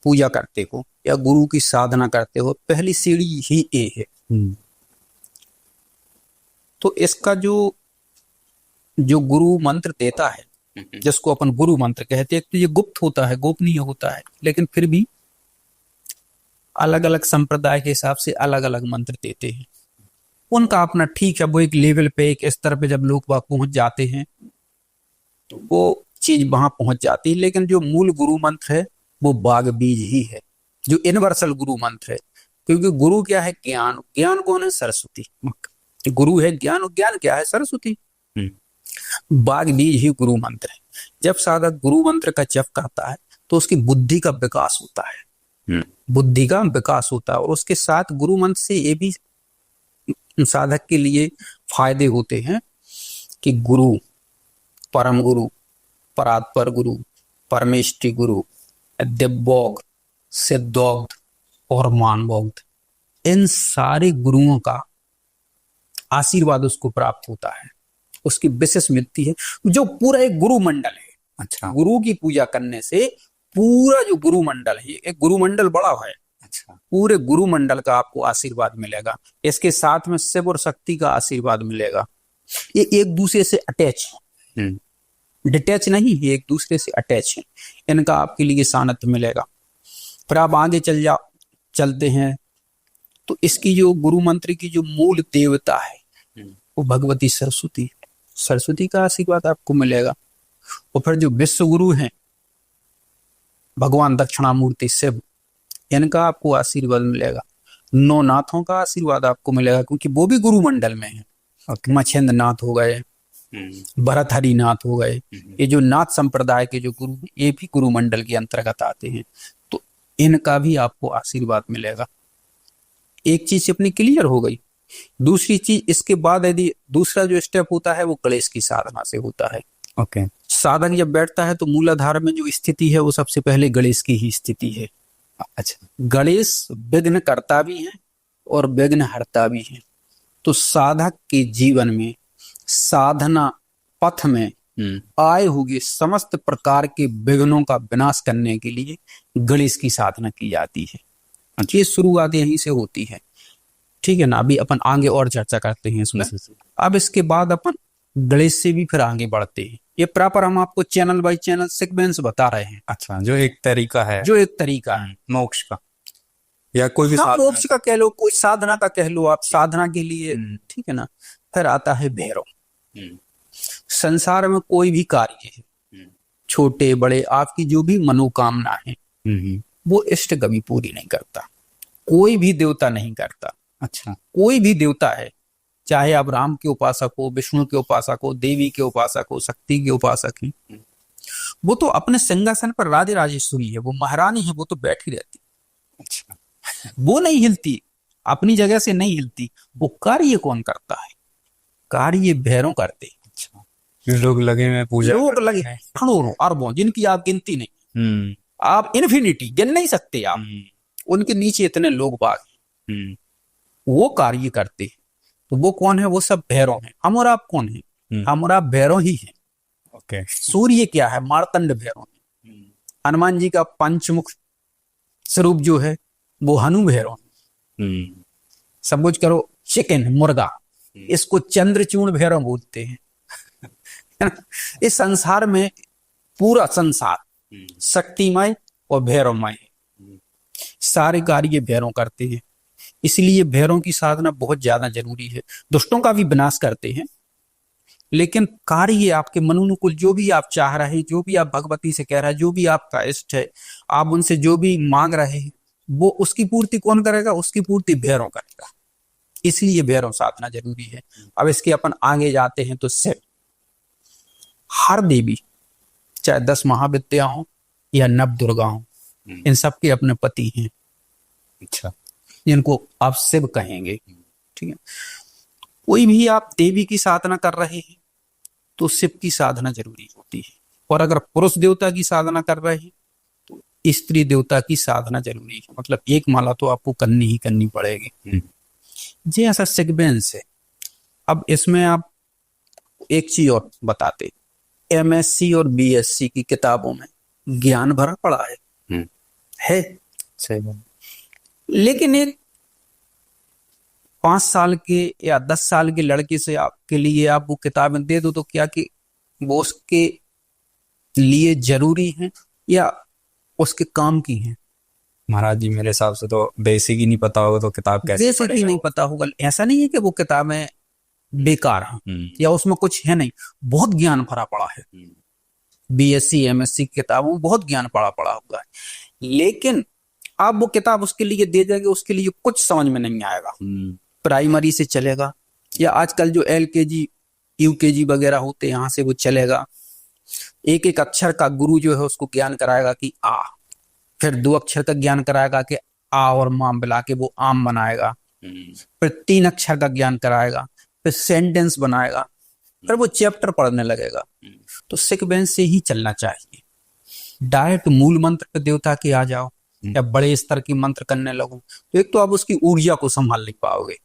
Speaker 2: पूजा करते हो या गुरु की साधना करते हो, पहली सीढ़ी ही ये है। तो इसका जो गुरु मंत्र देता है, जिसको अपन गुरु मंत्र कहते हैं, तो ये गुप्त होता है, गोपनीय होता है, लेकिन फिर भी अलग अलग संप्रदाय के हिसाब से अलग अलग मंत्र देते हैं। उनका अपना ठीक है, वो एक लेवल पे, एक स्तर पे जब लोग वहां पहुंच जाते हैं तो वो चीज वहां पहुंच जाती है। लेकिन जो मूल गुरु मंत्र है वो बाग बीज ही है, जो यूनिवर्सल गुरु मंत्र है। क्योंकि गुरु क्या है? ज्ञान। ज्ञान कौन है? सरस्वती। गुरु है ज्ञान, और ज्ञान क्या है? सरस्वती। बाग बीज ही गुरु मंत्र है। जब साधक गुरु मंत्र का जप करता है तो उसकी बुद्धि का विकास होता है, बुद्धि का विकास होता है। और उसके साथ गुरु मंत्र से ये भी साधक के लिए फायदे होते हैं कि गुरु, परम गुरु, परात्पर गुरु, परमेष्टि गुरु, दिव्योक्त, सिद्धोक्त और मानवोक्त, इन सारे गुरुओं का आशीर्वाद उसको प्राप्त होता है। उसकी विशेष मिलती है जो पूरा एक गुरु मंडल है।
Speaker 1: अच्छा।
Speaker 2: गुरु की पूजा करने से पूरा जो गुरु मंडल है, एक गुरु मंडल बड़ा है।
Speaker 1: अच्छा। पूरे
Speaker 2: पूरे गुरु मंडल का आपको आशीर्वाद मिलेगा। इसके साथ में शिव और शक्ति का आशीर्वाद मिलेगा। ये एक दूसरे से अटैच है, डिटैच नहीं है, एक दूसरे से अटैच है। इनका आपके लिए सानिध्य मिलेगा। फिर आप आगे चलते हैं तो इसकी जो गुरु मंत्र की जो मूल देवता है वो भगवती सरस्वती। सरस्वती का आशीर्वाद आपको मिलेगा। और फिर जो विश्व गुरु हैं भगवान दक्षिणामूर्ति शिव, इनका आपको आशीर्वाद मिलेगा। 9 नाथों का आशीर्वाद आपको मिलेगा, क्योंकि वो भी गुरु मंडल में है। मच्छिंद्र नाथ हो गए, भरतहरि नाथ हो गए, ये जो नाथ संप्रदाय के जो गुरु, ये भी गुरु मंडल के अंतर्गत आते हैं। तो इनका भी आपको आशीर्वाद मिलेगा। एक चीज अपनी क्लियर हो गई। दूसरी चीज, इसके बाद यदि दूसरा जो स्टेप होता है वो गणेश की साधना से होता है।
Speaker 1: ओके।
Speaker 2: साधक जब बैठता है तो मूलाधार में जो स्थिति है वो सबसे पहले गणेश की ही स्थिति है।
Speaker 1: अच्छा।
Speaker 2: गणेश विघ्न करता भी है और विघ्न हरता भी है। तो साधक के जीवन में, साधना पथ में आए हुए समस्त प्रकार के विघ्नों का विनाश करने के लिए गणेश की साधना की जाती है। ये शुरुआत यहीं से होती है। ठीक है ना। अभी अपन आगे और चर्चा करते हैं इसमें। अब इसके बाद अपन गणेश से भी फिर आगे बढ़ते हैं। ये प्रॉपर हम आपको चैनल बाय चैनल सीक्वेंस बता रहे हैं।
Speaker 1: अच्छा, जो एक तरीका है,
Speaker 2: जो एक तरीका है
Speaker 1: मोक्ष का या कोई भी
Speaker 2: हाँ, मोक्ष का कह लो, कोई साधना का कह लो आप, साधना के लिए। ठीक है ना। फिर आता है भैरव। संसार में कोई भी कार्य है, छोटे बड़े, आपकी जो भी मनोकामना है वो इष्ट कभी पूरी नहीं करता। कोई भी देवता नहीं करता।
Speaker 1: अच्छा।
Speaker 2: कोई भी देवता है, चाहे आप राम के उपासक हो, विष्णु के उपासक हो, देवी के उपासक हो, शक्ति के उपासक हैं, वो तो अपने सिंहासन पर राजे राजेश्वरी है, वो महारानी है, वो तो बैठी रहती।
Speaker 1: अच्छा।
Speaker 2: वो नहीं हिलती, अपनी जगह से नहीं हिलती। वो कार्य कौन करता है? कार्य भैरव करते।
Speaker 1: अच्छा। लोग लगे हुए पूजा,
Speaker 2: लोग लगे हैं करोड़ों अरबों, जिनकी आप गिनती नहीं। आप इन्फिनिटी गिन नहीं सकते आप। उनके नीचे इतने लोग बाग हैं, वो कार्य करते हैं। तो वो कौन है? वो सब भैरव हैं। हम और आप कौन है? हम और आप भैरव ही हैं।
Speaker 1: ओके।
Speaker 2: सूर्य क्या है? मार्तंड भैरव है। हनुमान जी का पंचमुख स्वरूप जो है वो हनु भैरव है। सब कुछ करो चिकन मुर्गा, इसको चंद्रचूर्ण भैरव बोलते हैं। इस संसार में पूरा संसार शक्तिमय और भैरवमय है। सारे कार्य भैरव करते हैं। इसलिए भैरव की साधना बहुत ज्यादा जरूरी है। दुष्टों का भी विनाश करते हैं, लेकिन कार्य आपके मनोनुकूल जो भी आप चाह रहे हैं, जो भी आप भगवती से कह रहे हैं, जो भी आपका इष्ट है, आप उनसे जो भी मांग रहे हैं, वो उसकी पूर्ति कौन करेगा? उसकी पूर्ति भैरव करेगा। इसलिए भैरव साधना जरूरी है। अब इसके अपन आगे जाते हैं तो शिव, हर देवी चाहे 10 महाविद्या हो या नव दुर्गा हो, इन सब के अपने पति हैं।
Speaker 1: अच्छा।
Speaker 2: जिनको आप शिव कहेंगे। ठीक है। कोई भी आप देवी की साधना कर रहे हैं तो शिव की साधना जरूरी होती है। और अगर पुरुष देवता की साधना कर रहे हैं तो स्त्री देवता की साधना जरूरी है। मतलब एक माला तो आपको करनी ही करनी पड़ेगी। जी ऐसा सिक्वेंस है। अब इसमें आप एक चीज और बताते, MSc और BSc की किताबों में ज्ञान भरा पड़ा है
Speaker 1: सही बात।
Speaker 2: लेकिन एक 5 साल के या 10 साल के लड़के से आपके लिए आप वो किताबें दे दो तो क्या कि वो उसके लिए जरूरी है या उसके काम की है?
Speaker 1: महाराज जी मेरे हिसाब से तो बेसिक ही नहीं पता होगा तो किताब कैसे
Speaker 2: बेसिक ही नहीं पता होगा। ऐसा नहीं है कि वो किताबें बेकार हैं या उसमें कुछ है नहीं, बहुत ज्ञान भरा पड़ा है। BSc MSc की किताबों में बहुत ज्ञान पड़ा हुआ है। लेकिन आप वो किताब उसके लिए दे देंगे, उसके लिए कुछ समझ में नहीं आएगा। प्राइमरी से चलेगा या आजकल जो LKG UKG वगैरह होते हैं यहाँ से वो चलेगा। एक एक अक्षर का गुरु जो है उसको ज्ञान कराएगा कि आ, फिर 2 अक्षर का ज्ञान कराएगा कि आ और माम मिला के वो आम बनाएगा, फिर 3 अक्षर का ज्ञान कराएगा, फिर सेंटेंस बनाएगा, फिर वो चैप्टर पढ़ने लगेगा। तो सीक्वेंस से ही चलना चाहिए। डायरेक्ट मूल मंत्र पे देवता के आ जाओ या बड़े स्तर की मंत्र करने लगो तो एक तो आप उसकी ऊर्जा को संभाल नहीं पाओगे,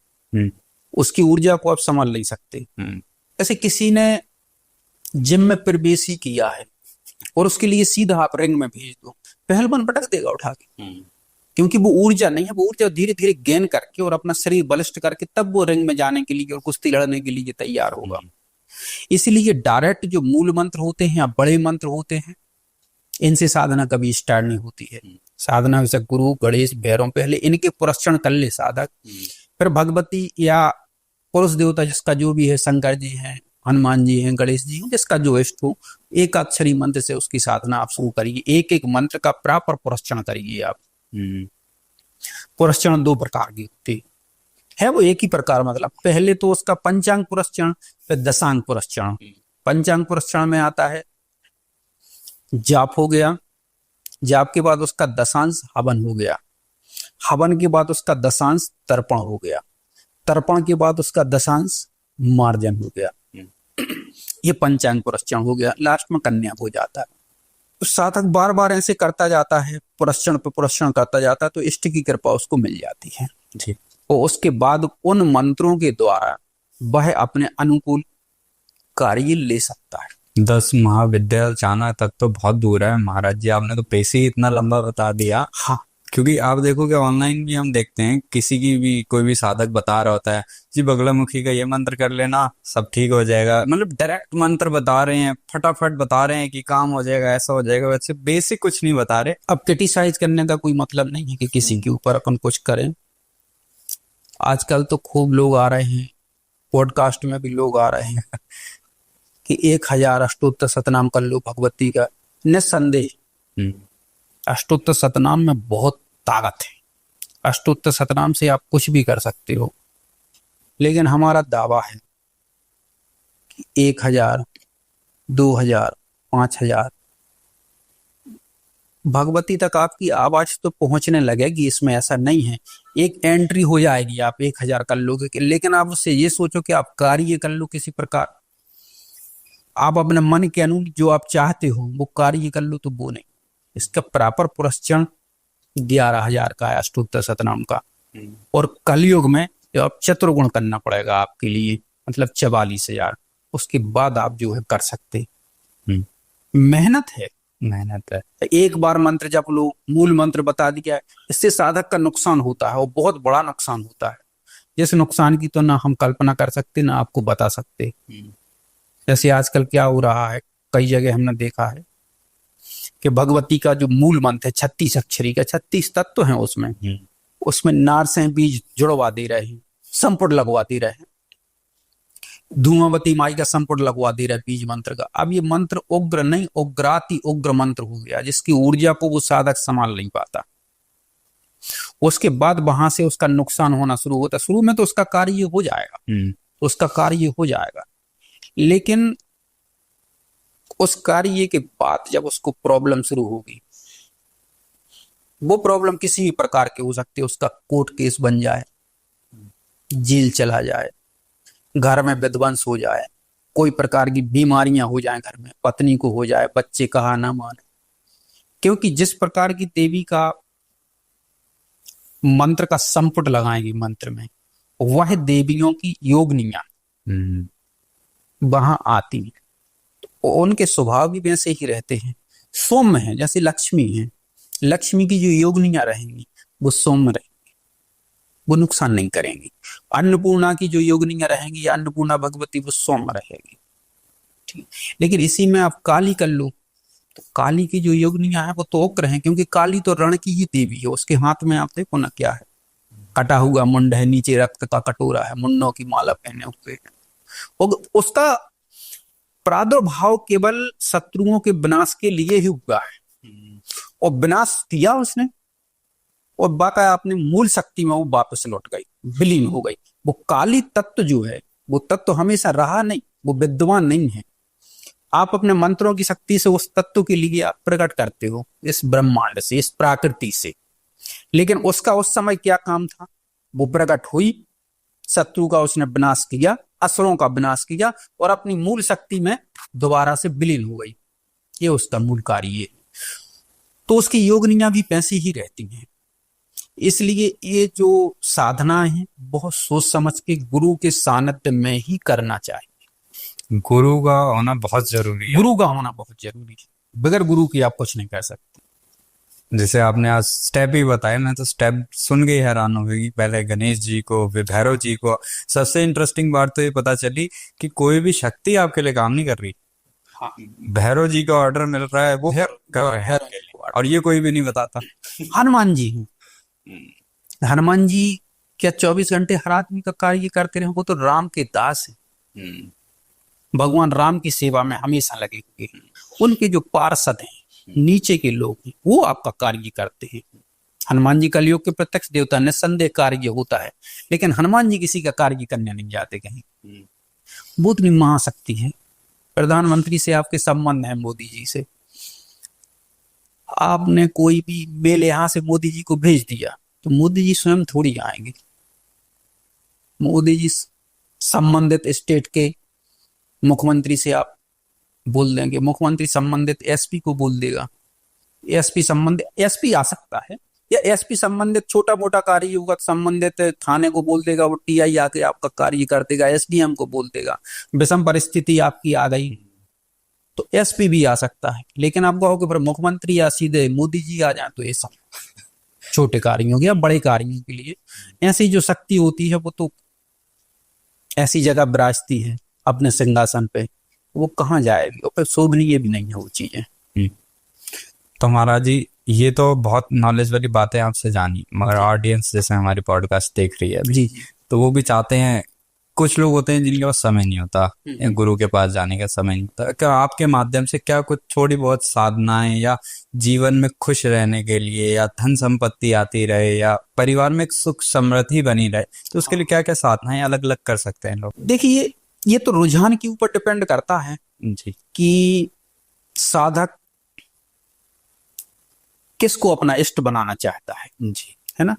Speaker 2: उसकी ऊर्जा को आप संभाल नहीं सकते। ऐसे किसी ने जिम में प्रवेश ही किया है और उसके लिए सीधा आप रिंग में भेज दो, पहलवान पटक देगा उठा के, क्योंकि वो ऊर्जा नहीं है। वो ऊर्जा धीरे धीरे गेन करके और अपना शरीर बलिष्ठ करके तब वो रिंग में जाने के लिए और कुश्ती लड़ने के लिए तैयार होगा। इसलिए डायरेक्ट जो मूल मंत्र होते हैं या बड़े मंत्र होते हैं, इनसे साधना कभी स्टार्ट नहीं होती है। साधना वैसे गुरु गणेश भैरव पहले इनके पुरस्चरण कर ले साधक, फिर भगवती या पुरुष देवता जिसका जो भी है, शंकर जी हैं, हनुमान जी हैं, गणेश जी हैं, जिसका जो इष्ट हो, एक अक्षरी मंत्र से उसकी साधना आप शुरू करिए। एक एक मंत्र का प्रॉपर पुरस्चरण करिए आप। पुरस्चरण 2 प्रकार की होती है, वो एक ही प्रकार, मतलब पहले तो उसका पंचांग पुरस्चरण, फिर दशांग पुरस्चरण। पंचांग पुरस्चरण में आता है जाप हो गया, जाप के बाद उसका दशांश हवन हो गया, हवन के बाद उसका दशांश तर्पण हो गया, तर्पण के बाद उसका दशांश मार्जन हो गया। ये पंचांग पुरस्चरण हो गया। लास्ट में कन्या हो जाता है। तो साधक बार बार ऐसे करता जाता है, पुरस्चरण पे पुरस्चरण करता जाता है, तो इष्ट की कृपा उसको मिल जाती है जी। और उसके बाद उन मंत्रों के द्वारा वह अपने अनुकूल कार्य ले सकता है।
Speaker 1: 10 महाविद्यालय जाना तक तो बहुत दूर है महाराज जी, आपने तो पैसे ही इतना लंबा बता दिया।
Speaker 2: हाँ,
Speaker 1: क्योंकि आप देखोगे ऑनलाइन भी हम देखते हैं, किसी की भी कोई भी साधक बता रहा होता है जी बगलामुखी का ये मंत्र कर लेना सब ठीक हो जाएगा, मतलब डायरेक्ट मंत्र बता रहे हैं, फटाफट बता रहे हैं कि काम हो जाएगा, ऐसा हो जाएगा, वैसे बेसिक कुछ नहीं बता रहे।
Speaker 2: अब क्रिटिसाइज करने का कोई मतलब नहीं है कि किसी के ऊपर अपन कुछ करें। आजकल तो खूब लोग आ रहे हैं, पॉडकास्ट में भी लोग आ रहे हैं कि 1000 अष्टोत्तर शतनाम कर लो भगवती का। निस्संदेह अष्टोत्तर शतनाम में बहुत ताकत है, अष्टोत्तर शतनाम से आप कुछ भी कर सकते हो। लेकिन हमारा दावा है कि 1000, 2000, 5000 भगवती तक आपकी आवाज तो पहुंचने लगेगी, इसमें ऐसा नहीं है। एक एंट्री हो जाएगी, आप 1000 कर लोगे, लेकिन आप उससे ये सोचो कि आप कार्य कर लो किसी प्रकार, आप अपने मन के अनुरूप जो आप चाहते हो वो कार्य कर लो, तो वो नहीं। इसका प्रॉपर पुरस्चरण 11,000 का है अष्टोत्तर शतनाम का। और कलयुग में जो आप चतुर्गुण करना पड़ेगा आपके लिए, मतलब 44,000, उसके बाद आप जो है कर सकते। मेहनत है,
Speaker 1: मेहनत है।
Speaker 2: एक बार मंत्र जप लो, मूल मंत्र बता दिया, इससे साधक का नुकसान होता है और बहुत बड़ा नुकसान होता है। जिस नुकसान की तो ना हम कल्पना कर सकते ना आपको बता सकते। जैसे आजकल क्या हो रहा है, कई जगह हमने देखा है कि भगवती का जो मूल मंत्र है 36 अक्षरी का, 36 तत्व हैं उसमें नार से बीज जुड़वा दे रहे हैं, संपुट लगवा दे रहे हैं, धूमावती माई का संपुट लगवा दे रहा है बीज मंत्र का। अब ये मंत्र उग्र नहीं, उग्राति उग्र मंत्र हो गया, जिसकी ऊर्जा को वो साधक संभाल नहीं पाता। उसके बाद वहां से उसका नुकसान होना शुरू होता है। शुरू में तो उसका कार्य हो जाएगा, उसका कार्य हो जाएगा, लेकिन उस कार्य के बाद जब उसको प्रॉब्लम शुरू होगी, वो प्रॉब्लम किसी भी प्रकार के हो सकती है। उसका कोर्ट केस बन जाए, जेल चला जाए, घर में विध्वंस हो जाए, कोई प्रकार की बीमारियां हो जाए घर में, पत्नी को हो जाए, बच्चे कहा ना माने। क्योंकि जिस प्रकार की देवी का मंत्र का संपुट लगाएंगी मंत्र में, वह देवियों की योगनियां वहां आती है, तो उनके स्वभाव भी वैसे ही रहते हैं, सौम्य है, जैसे लक्ष्मी है। लक्ष्मी की जो योगनियां रहेंगी वो सौम्य रहेंगी, वो नुकसान नहीं करेंगी। अन्नपूर्णा की जो योगनियां रहेंगी या अन्नपूर्णा भगवती, वो सौम्य रहेगी, ठीक। लेकिन इसी में आप काली कर लो, तो काली की जो योगनियां है वो तो उग्र हैं, क्योंकि काली तो रण की ही देवी है। उसके हाथ में आप देखो ना क्या है, कटा हुआ मुंड है, नीचे रक्त का कटोरा है, मुन्नों की माला पहने हुए है। और उसका प्रादुर्भाव केवल शत्रुओं के विनाश के लिए ही हुआ है, और विनाश किया उसने, और बाकाया अपने मूल शक्ति में वो वापस लौट गई, विलीन हो गई। वो काली तत्व जो है, वो तत्व हमेशा रहा नहीं, वो विद्वान नहीं है। आप अपने मंत्रों की शक्ति से उस तत्व के लिए आप प्रकट करते हो, इस ब्रह्मांड से, इस प्रकृति से। लेकिन उसका उस समय क्या काम था, वो प्रकट हुई, शत्रु का उसने विनाश किया, असुरों का विनाश किया, और अपनी मूल शक्ति में दोबारा से विलीन हो गई। ये उसका मूल कार्य है। तो उसकी योगनियां भी वैसी ही रहती हैं। इसलिए ये जो साधना है बहुत सोच समझ के गुरु के सानिध्य में ही करना चाहिए।
Speaker 1: गुरु का होना बहुत जरूरी है।
Speaker 2: गुरु का होना बहुत जरूरी है, बगैर गुरु के आप कुछ नहीं कर सकते।
Speaker 1: जैसे आपने आज स्टेप ही बताया, मैं तो स्टेप सुन के ही हैरान हो गई। पहले गणेश जी को, फिर भैरव जी को। सबसे इंटरेस्टिंग बात तो ये पता चली कि कोई भी शक्ति आपके लिए काम नहीं कर रही।
Speaker 2: हाँ।
Speaker 1: भैरव जी का ऑर्डर मिल रहा है, वो कर रहे हैं, और ये कोई भी नहीं बताता।
Speaker 2: हनुमान जी हैं, हनुमान जी क्या 24 घंटे हर आदमी का कार्य करते रहे? वो तो राम के दास हैं, भगवान राम की सेवा में हमेशा लगे हुए हैं। उनके जो पार्षद हैं, नीचे के लोग हैं, वो आपका कार्य करते हैं। हनुमान जी कलयुग के प्रत्यक्ष देवता, निस्संदेह कार्य होता है, लेकिन हनुमान जी किसी का कार्य करने नहीं जाते कहीं। वो इतनी महाशक्ति है। प्रधानमंत्री से आपके संबंध है, मोदी जी से, आपने कोई भी मेल यहां से मोदी जी को भेज दिया तो मोदी जी स्वयं थोड़ी आएंगे। मोदी जी संबंधित स्टेट के मुख्यमंत्री से आप बोल देंगे, मुख्यमंत्री संबंधित एसपी को बोल देगा, एसपी संबंधित एसपी आ सकता है, या एसपी संबंधित छोटा मोटा कार्य होगा संबंधित थाने को बोल देगा, वो टीआई आके आपका कार्य कर देगा, एसडीएम को बोल देगा। विषम परिस्थिति आपकी आ गई तो एसपी भी आ सकता है। लेकिन आप कहोगे पर मुख्यमंत्री या सीधे मोदी जी आ जाए, तो ये सब छोटे कार्यों या बड़े कार्यों के लिए ऐसी जो शक्ति होती है वो तो ऐसी जगह विराजती है अपने सिंहासन पे, वो कहाँ जाएगी, और फिर शोभनीय भी नहीं है वो चीजें।
Speaker 1: तो महाराज जी, ये तो बहुत नॉलेज वाली बातें आपसे जानी, मगर ऑडियंस जैसे हमारी पॉडकास्ट देख रही है अभी,
Speaker 2: जी,
Speaker 1: तो वो भी चाहते हैं। कुछ लोग होते हैं जिनके पास समय नहीं होता, गुरु के पास जाने का समय नहीं होता। क्या आपके माध्यम से क्या कुछ थोड़ी बहुत साधनाएं, या जीवन में खुश रहने के लिए, या धन संपत्ति आती रहे, या परिवार में एक सुख समृद्धि बनी रहे, तो उसके लिए क्या क्या साधनाएं अलग अलग कर सकते हैं लोग?
Speaker 2: देखिए, ये तो रुझान के ऊपर डिपेंड करता है
Speaker 1: जी,
Speaker 2: कि साधक किसको अपना इष्ट बनाना चाहता है।
Speaker 1: जी,
Speaker 2: है ना।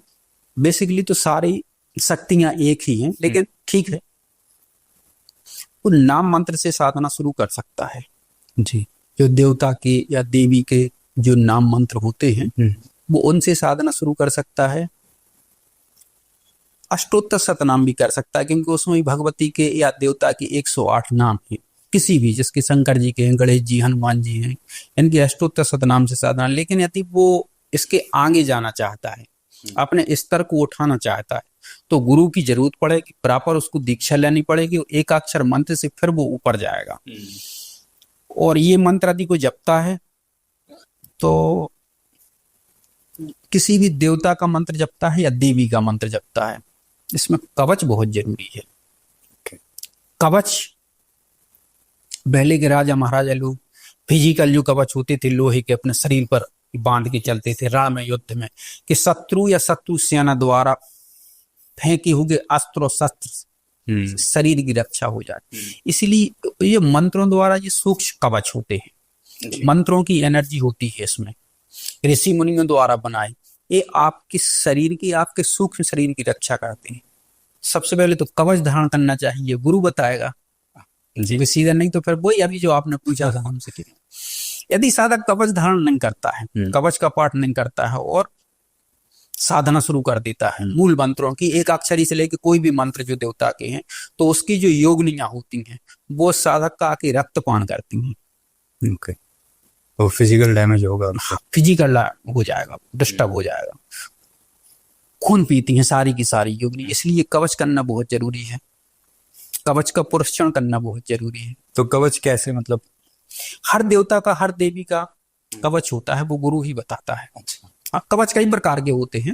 Speaker 2: बेसिकली तो सारी शक्तियां एक ही हैं, लेकिन ठीक है, वो नाम मंत्र से साधना शुरू कर सकता है।
Speaker 1: जी,
Speaker 2: जो देवता के या देवी के जो नाम मंत्र होते हैं वो उनसे साधना शुरू कर सकता है। अष्टोत्तर शतनाम भी कर सकता है, क्योंकि उसमें भी भगवती के या देवता के 108 नाम है। किसी भी, जिसके शंकर जी के हैं, गणेश जी, हनुमान जी हैं, इनके अष्टोत्तर शतनाम से साधना। लेकिन यदि वो इसके आगे जाना चाहता है, अपने स्तर को उठाना चाहता है, तो गुरु की जरूरत पड़ेगी, प्रॉपर उसको दीक्षा लेनी पड़ेगी। एक अक्षर मंत्र से फिर वो ऊपर जाएगा। और ये मंत्र यदि कोई जपता है तो किसी भी देवता का मंत्र जपता है या देवी का मंत्र जपता है, इसमें कवच बहुत जरूरी है। कवच पहले के राजा महाराजा लोग फिजिकल जो कवच होते थे लोहे के अपने शरीर पर बांध के चलते थे राम युद्ध में, कि शत्रु या शत्रु सेना द्वारा फेंके हुए अस्त्र और शस्त्र शरीर की रक्षा हो जाए। इसलिए ये मंत्रों द्वारा ये सूक्ष्म कवच होते हैं, मंत्रों की एनर्जी होती है इसमें, ऋषि मुनियों द्वारा बनाए। ये आपके शरीर की, आपके सूक्ष्म शरीर की रक्षा करते हैं। सबसे पहले तो कवच धारण करना चाहिए, गुरु बताएगा जी, सीधा नहीं तो फिर वही अभी जो आपने पूछा था हमसे कि यदि साधक कवच धारण नहीं करता है, कवच का पाठ नहीं करता है और साधना शुरू कर देता है मूल मंत्रों की, एक अक्षरी से लेकर कोई भी मंत्र जो देवता के हैं, तो उसकी जो योगनियां होती हैं वो साधक का आके रक्तपान करती हैं।
Speaker 1: ओके, तो फिजिकल डैमेज होगा,
Speaker 2: फिजिकल हो जाएगा, डिस्टर्ब हो जाएगा, खून पीती हैं सारी की सारी योगनी। इसलिए कवच करना बहुत जरूरी है, कवच का पुरस्कार करना बहुत जरूरी है।
Speaker 1: तो कवच कैसे, मतलब
Speaker 2: हर देवता का, हर देवी का कवच होता है, वो गुरु ही बताता है। अच्छा, कवच कई प्रकार के होते हैं,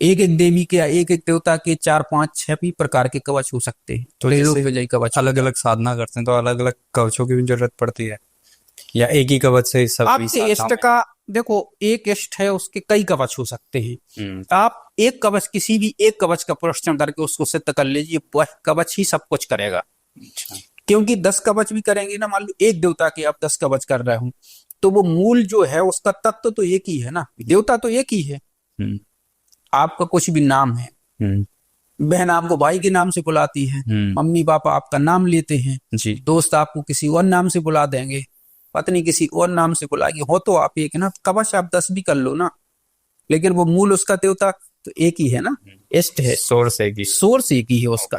Speaker 2: एक एक देवी के या एक एक देवता के 4, 5, 6 भी प्रकार के कवच हो सकते हैं।
Speaker 1: तो जैसे कवच अलग अलग साधना करते हैं तो अलग अलग कवचों की भी जरूरत पड़ती है, या एक ही कवच से सब?
Speaker 2: आपके इष्ट का देखो, एक इष्ट है उसके कई कवच हो सकते हैं। आप एक कवच, किसी भी एक कवच का प्रश्न करके उसको सिद्ध कर लीजिए, वह कवच ही सब कुछ करेगा। क्योंकि 10 कवच भी करेंगे ना, मान लो एक देवता के आप 10 कवच कर रहे हो, तो वो मूल जो है उसका तत्व तो एक ही है ना, देवता तो एक ही है। आपका कुछ भी नाम है, बहन आपको भाई के नाम से बुलाती है, मम्मी पापा आपका नाम लेते हैं जी, दोस्त आपको किसी और नाम से बुला देंगे, पत्नी किसी और नाम से बुलाएगी, हो तो आप एक है ना। कवच आप 10 भी कर लो ना, लेकिन वो मूल उसका देवता तो एक ही है ना, इष्ट है, सोर्स एक ही है उसका।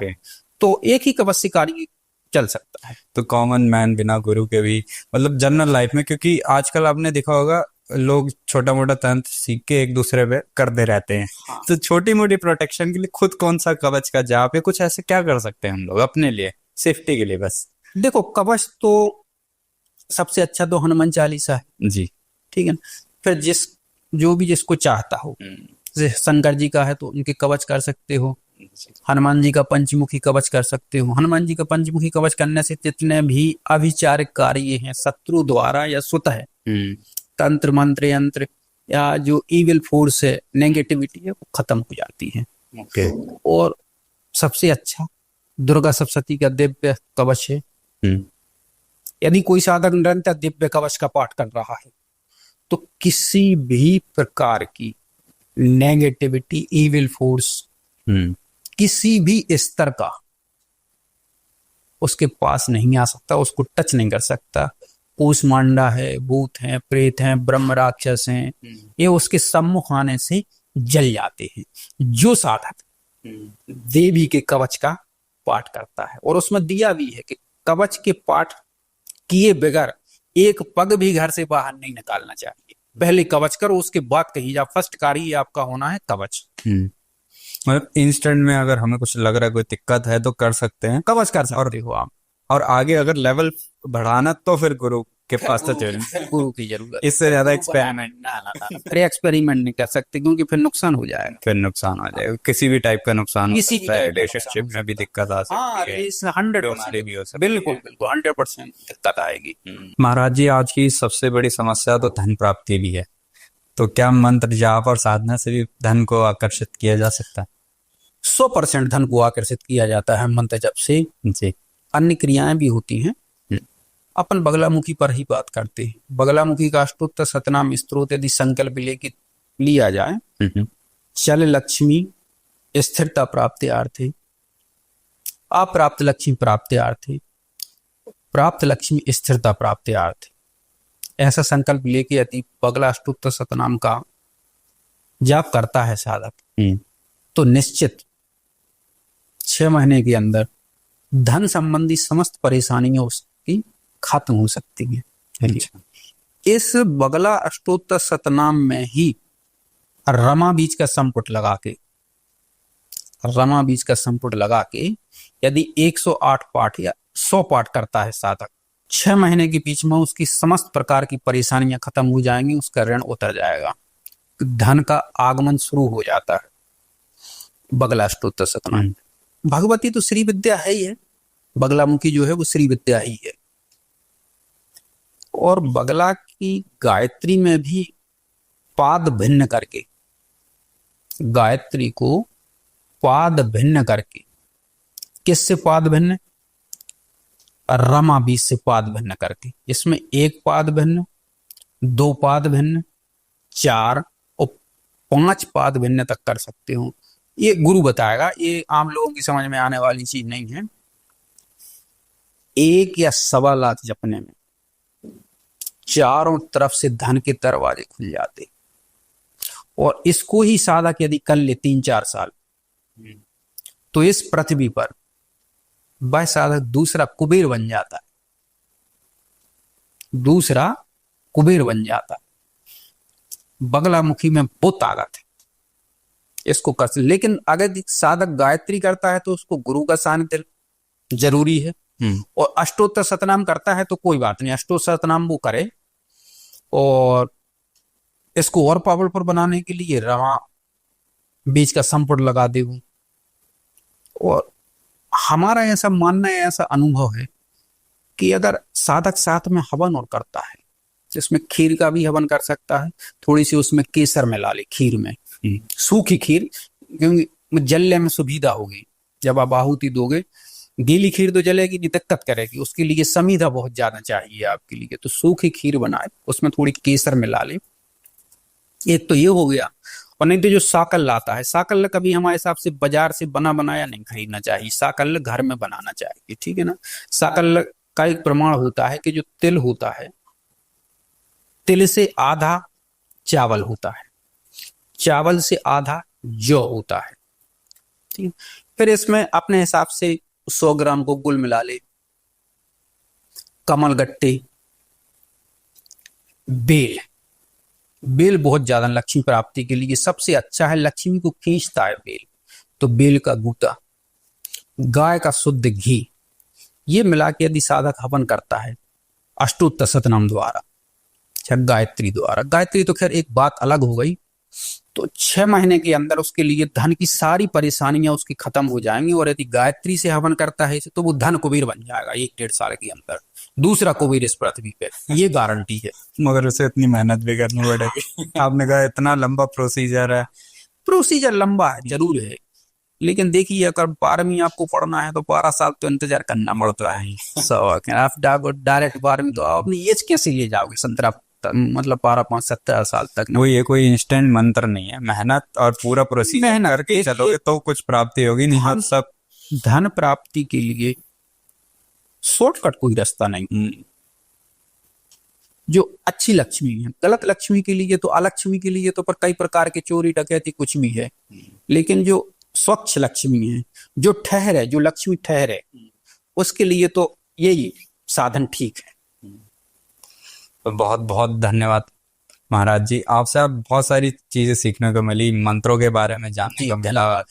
Speaker 2: तो एक ही कवच से कार्य चल सकता है।
Speaker 1: तो कॉमन मैन बिना गुरु के भी, मतलब जनरल लाइफ में, क्योंकि आजकल आपने देखा होगा लोग छोटा मोटा तंत्र सीख के एक दूसरे पे करते रहते हैं। हाँ। तो छोटी मोटी प्रोटेक्शन के लिए खुद कौन सा कवच का जाप है, कुछ ऐसे क्या कर सकते हैं हम लोग अपने लिए, सेफ्टी के लिए? बस
Speaker 2: देखो, कवच तो सबसे अच्छा तो हनुमान चालीसा है
Speaker 1: जी,
Speaker 2: ठीक है ना। फिर जो भी जिसको चाहता हो, जैसे शंकर जी का है तो उनके कवच कर सकते हो, हनुमान जी का पंचमुखी कवच कर सकते हो। हनुमान जी का पंचमुखी कवच करने से जितने भी अभिचारिक कार्य हैं शत्रु द्वारा या स्वतः तंत्र मंत्र यंत्र या जो इविल फोर्स है, नेगेटिविटी है, वो खत्म हो जाती है।
Speaker 1: ओके।
Speaker 2: और सबसे अच्छा दुर्गा सप्तशती का दिव्य कवच है। यदि कोई साधक निरंतर दिव्य कवच का पाठ कर रहा है तो किसी भी प्रकार की नेगेटिविटी, इविल फोर्स किसी भी स्तर का उसके पास नहीं आ सकता, उसको टच नहीं कर सकता। कूष्मांडा है, भूत हैं, प्रेत हैं, ब्रह्म राक्षस हैं, ये उसके सम्मुख आने से जल जाते हैं। जो साधक देवी के कवच का पाठ करता है, और उसमें दिया भी है कि कवच के पाठ किए बगैर एक पग भी घर से बाहर नहीं निकालना चाहिए। पहले कवच करो, उसके बाद कहीं जा। फर्स्ट कार्य आपका होना है कवच।
Speaker 1: मतलब इंस्टेंट में अगर हमें कुछ लग रहा है, कोई दिक्कत है, तो कर सकते हैं,
Speaker 2: कवच कर सकते हो आप।
Speaker 1: और आगे अगर लेवल बढ़ाना तो फिर गुरु के पास तो चलें,
Speaker 2: गुरु की जरूरत।
Speaker 1: इससे ज्यादा एक्सपेरिमेंट
Speaker 2: फिर एक्सपेरिमेंट नहीं कर सकते, क्योंकि फिर नुकसान हो जाएगा।
Speaker 1: फिर नुकसान हो जाएगा, किसी भी टाइप का नुकसान, किसी रिलेशनशिप में भी दिक्कत आ सकती है।
Speaker 2: 100% भी हो सकता है, बिल्कुल 100% दिक्कत आएगी।
Speaker 1: महाराज जी, आज की सबसे बड़ी समस्या तो धन प्राप्ति भी है, तो क्या मंत्र जाप और साधना से भी धन को आकर्षित किया जा सकता है?
Speaker 2: 100% धन को आकर्षित किया जाता है मंत्र जप से जी। अन्य क्रियाएं भी होती हैं। अपन बगलामुखी पर ही बात करते हैं। बगलामुखी का अष्टोत्तर शतनाम स्तोत्र यदि संकल्प लिया जाए, चल लक्ष्मी स्थिरता प्राप्त्यार्थे, अप्राप्त लक्ष्मी प्राप्त्यार्थे, प्राप्त लक्ष्मी स्थिरता प्राप्त्यार्थे, ऐसा संकल्प लेके यदि बगला अष्टोत्तर शतनाम का जाप करता है साधक, तो निश्चित 6 महीने के अंदर धन संबंधी समस्त परेशानियां उसकी खत्म हो सकती हैं।
Speaker 1: अच्छा।
Speaker 2: इस बगला अष्टोत्तर शतनाम में ही रमा बीज का संपुट लगा के यदि 108 पाठ या 100 पाठ करता है साधक, 6 महीने के बीच में उसकी समस्त प्रकार की परेशानियां खत्म हो जाएंगी, उसका ऋण उतर जाएगा, धन का आगमन शुरू हो जाता है बगला अष्टोत्तर शतनाम। भगवती तो श्री विद्या है ही है, बगलामुखी जो है वो श्री विद्या ही है। और बगला की गायत्री में भी पाद भिन्न करके, गायत्री को पाद भिन्न करके, किससे पाद भिन्न? रमा बीज से पाद भिन्न करके, इसमें 1 पाद भिन्न, 2 पाद भिन्न, 4 और 5 पाद भिन्न तक कर सकते हो। ये गुरु बताएगा, ये आम लोगों की समझ में आने वाली चीज नहीं है। 1 या 1.25 लाख जपने में चारों तरफ से धन के दरवाजे खुल जाते। और इसको ही साधक यदि कर ले 3-4 साल, तो इस पृथ्वी पर वह साधक दूसरा कुबेर बन जाता है, दूसरा कुबेर बन जाता है। बगलामुखी में वो ताकत है, इसको कर। लेकिन अगर साधक गायत्री करता है तो उसको गुरु का सानिध्य जरूरी है। और अष्टोत्तर शतनाम करता है तो कोई बात नहीं, अष्टोत्तर शतनाम वो करे। और इसको और पावरफुल बनाने के लिए रमा बीज का संपुट लगा दे। और हमारा ऐसा मानना है, ऐसा अनुभव है कि अगर साधक साथ में हवन और करता है, जिसमें खीर का भी हवन कर सकता है, थोड़ी सी उसमें केसर मिला ले खीर में, सूखी खीर, क्योंकि जलने में सुविधा होगी। जब आप आहुति दोगे, गीली खीर तो जलेगी नहीं, दिक्कत करेगी, उसके लिए समीधा बहुत ज्यादा चाहिए आपके लिए। तो सूखी खीर बनाए, उसमें थोड़ी केसर मिला ले। एक तो ये हो गया। और नहीं तो जो साकल लाता है, साकल कभी हमारे हिसाब से बाजार से बना बनाया नहीं खरीदना चाहिए, साकल घर में बनाना चाहिए, ठीक है ना। साकल का एक प्रमाण होता है कि जो तिल होता है, तिल से आधा चावल होता है, चावल से आधा जौ होता है, ठीक। फिर इसमें अपने हिसाब से 100 ग्राम को गुल मिला ले, कमल गट्टे, बेल। बेल बहुत ज्यादा लक्ष्मी प्राप्ति के लिए सबसे अच्छा है, लक्ष्मी को खींचता है बेल। तो बेल का गूटा, गाय का शुद्ध घी, ये मिला के यदि साधक हवन करता है अष्टोत्तर शतनाम द्वारा, गायत्री द्वारा, गायत्री तो खैर एक बात अलग हो गई, तो 6 महीने के अंदर उसके लिए धन की सारी परेशानियां उसकी खत्म हो जाएंगी। और यदि गायत्री से हवन करता है तो वो धन कुबेर बन जाएगा 1-1.5 साल के अंदर, दूसरा कुबेर इस पृथ्वी पे, ये गारंटी है।
Speaker 1: मगर उसे इतनी मेहनत भी करनी पड़ेगी। आपने कहा इतना लंबा प्रोसीजर है।
Speaker 2: प्रोसीजर लंबा है, जरूर है, लेकिन देखिए अगर 12वीं आपको पढ़ना है तो 12 साल तो इंतजार करना पड़ता है। आप डायरेक्ट 12वीं तो अपनी एज कैसे ले जाओगे, 17 मतलब 12-5-17 साल तक।
Speaker 1: वो ये कोई इंस्टेंट मंत्र नहीं है, मेहनत और पूरा प्रोसीजर
Speaker 2: मेहनत
Speaker 1: करके चलोगे तो कुछ प्राप्ति होगी, नहीं हम सब
Speaker 2: धन प्राप्ति के लिए शॉर्टकट कोई रास्ता नहीं। जो अच्छी लक्ष्मी है, गलत लक्ष्मी के लिए तो, अलक्ष्मी के लिए तो पर कई प्रकार के चोरी डकैती कुछ भी है, लेकिन जो स्वच्छ लक्ष्मी है, जो ठहरे, जो लक्ष्मी ठहरे, उसके लिए तो यही साधन ठीक है।
Speaker 1: बहुत बहुत धन्यवाद महाराज जी, आपसे आप बहुत सारी चीजें सीखने को मिली, मंत्रों के बारे में जानने को मिला,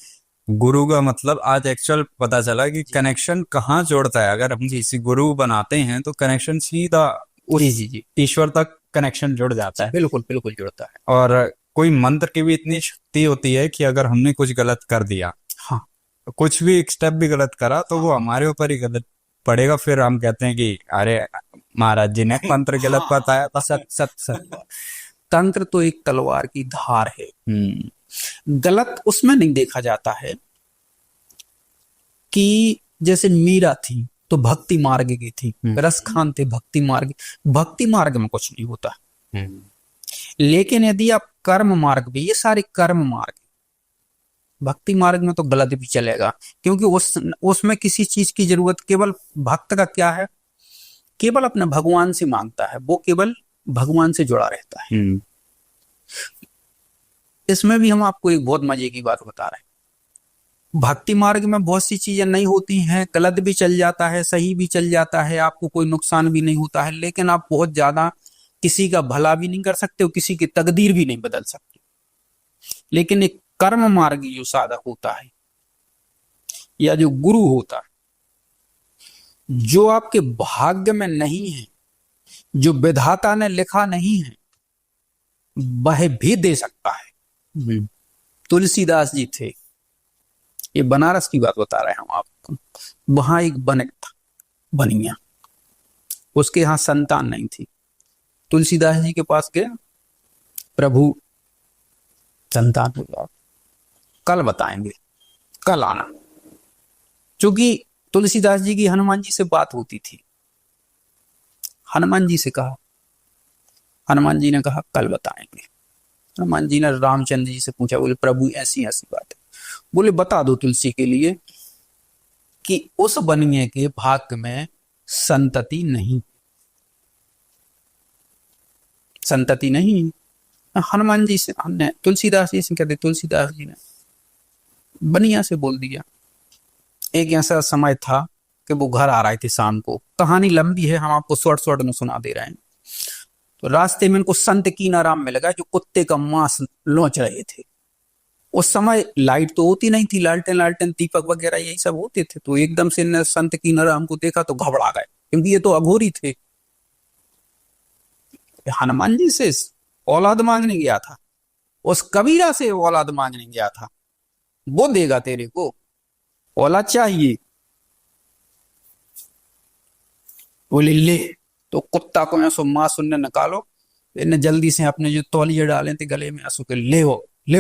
Speaker 1: गुरु का मतलब आज एक्चुअल पता चला कि कनेक्शन कहाँ जोड़ता है। अगर हम किसी गुरु बनाते हैं तो कनेक्शन सीधा
Speaker 2: जी
Speaker 1: ईश्वर तक कनेक्शन जुड़ जाता है।
Speaker 2: बिल्कुल बिल्कुल जुड़ता है।
Speaker 1: और कोई मंत्र की भी इतनी शक्ति होती है कि अगर हमने कुछ गलत कर दिया,
Speaker 2: हाँ,
Speaker 1: कुछ भी एक स्टेप भी गलत करा तो वो हमारे ऊपर ही गलत पड़ेगा। फिर हम कहते हैं कि अरे महाराज जी ने मंत्र गलत बताया था।
Speaker 2: सत तंत्र तो एक तलवार की धार है। गलत उसमें नहीं देखा जाता है कि जैसे मीरा थी तो भक्ति मार्ग की थी, रस खान थे भक्ति मार्ग, भक्ति मार्ग में कुछ नहीं होता। लेकिन यदि आप कर्म मार्ग भी, ये सारे कर्म मार्ग, भक्ति मार्ग में तो गलत भी चलेगा, क्योंकि उसमें किसी चीज की जरूरत केवल भक्त का क्या है, केवल अपने भगवान से मांगता है, वो केवल भगवान से जुड़ा रहता है। इसमें भी हम आपको एक बहुत मजे की बात बता रहे हैं। भक्ति मार्ग में बहुत सी चीजें नहीं होती हैं, गलत भी चल जाता है, सही भी चल जाता है, आपको कोई नुकसान भी नहीं होता है, लेकिन आप बहुत ज्यादा किसी का भला भी नहीं कर सकते हो, किसी की तकदीर भी नहीं बदल सकते। लेकिन एक कर्म मार्गी जो साधक होता है या जो गुरु होता है, जो आपके भाग्य में नहीं है, जो विधाता ने लिखा नहीं है, वह भी दे सकता है। तुलसीदास जी थे, ये बनारस की बात बता रहे हैं हम आपको। वहां एक बनक था, बनिया, उसके यहां संतान नहीं थी। तुलसीदास जी के पास गया, प्रभु संतान होगा, कल बताएंगे, कल आना। क्योंकि तुलसीदास जी की हनुमान जी से बात होती थी। हनुमान जी से कहा, हनुमान जी ने कहा कल बताएंगे। हनुमान जी ने रामचंद्र जी से पूछा, बोले प्रभु ऐसी ऐसी बात है। बोले बता दो तुलसी के लिए कि उस बनिए के भाग्य में संतति नहीं, संतति नहीं। हनुमान जी से हमने तुलसीदास जी से कहते, तुलसीदास जी ने बनिया से बोल दिया। एक ऐसा समय था कि वो घर आ रहे थे शाम को, कहानी लंबी है, हम आपको शॉर्ट शॉर्ट में सुना दे रहे हैं। तो रास्ते में इनको संत कीनाराम मिल गया, जो कुत्ते का मांस लोच रहे थे। उस समय लाइट तो होती नहीं थी, लालटेन लालटेन दीपक वगैरह यही सब होते थे। तो एकदम से इन्हें संत कीनाराम को देखा तो घबरा गए, क्योंकि ये तो अघोरी थे। हनुमान जी से औलाद मांगने गया था, उस कबीरा से औलाद मांगने गया था, वो देगा तेरे को, औलाद चाहिए। बोले ले। तो कुत्ता को ऐसो मां सुनने निकालो, इन्हें जल्दी से अपने जो तौलिए डाले थे गले में, ऐसो के ले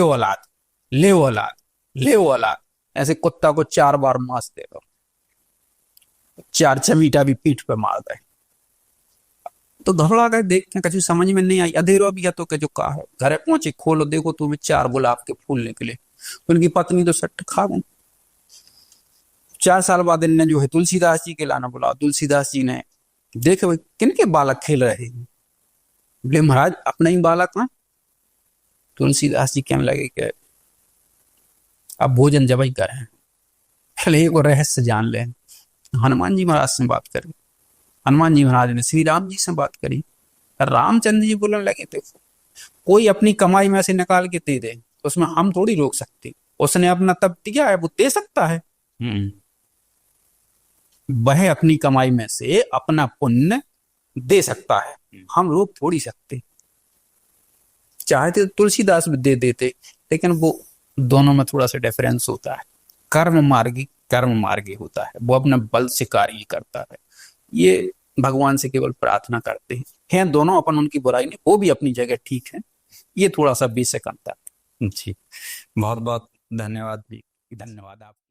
Speaker 2: औलाद, ले औलाद, ले औलाद। ऐसे कुत्ता को 4 बार मांस दे दो, 4 चमीटा भी पीठ पे मार दे। तो घबरा गए, देख के कुछ समझ में नहीं आई। अधेरो भी है तो जो कहा, घर पहुंचे, खोलो देखो तुम्हें 4 गुलाब के फूल निकले। उनकी पत्नी तो सट खा गई। 4 साल बाद इन्हें जो है तुलसीदास जी के लाना बुला। तुलसीदास जी ने देखे भाई किनके बालक खेल रहे हैं। बोले महाराज अपना ही बालक ना। तुलसीदास जी कहने लगे कि अब भोजन जब ही करें, पहले एक रहस्य जान लें। हनुमान जी महाराज से बात करी। हनुमान जी महाराज ने श्री राम जी से बात करी। रामचंद्र जी बोलने लगे थे, कोई अपनी कमाई में से निकाल के दे दे, उसमें हम थोड़ी रोक सकते। उसने अपना तब दिया है, वो दे सकता है। वह अपनी कमाई में से अपना पुण्य दे सकता है, हम रोक थोड़ी सकते। चाहते तो तुलसीदास भी दे देते, लेकिन वो दोनों में थोड़ा सा डिफरेंस होता है। कर्म मार्गी होता है, वो अपने बल से कार्य करता है। ये भगवान से केवल प्रार्थना करते हैं दोनों, अपन उनकी बुराई नहीं, वो भी अपनी जगह ठीक है। ये थोड़ा सा बेसिक अंतर।
Speaker 1: जी, बहुत बहुत धन्यवाद जी।
Speaker 2: धन्यवाद आप।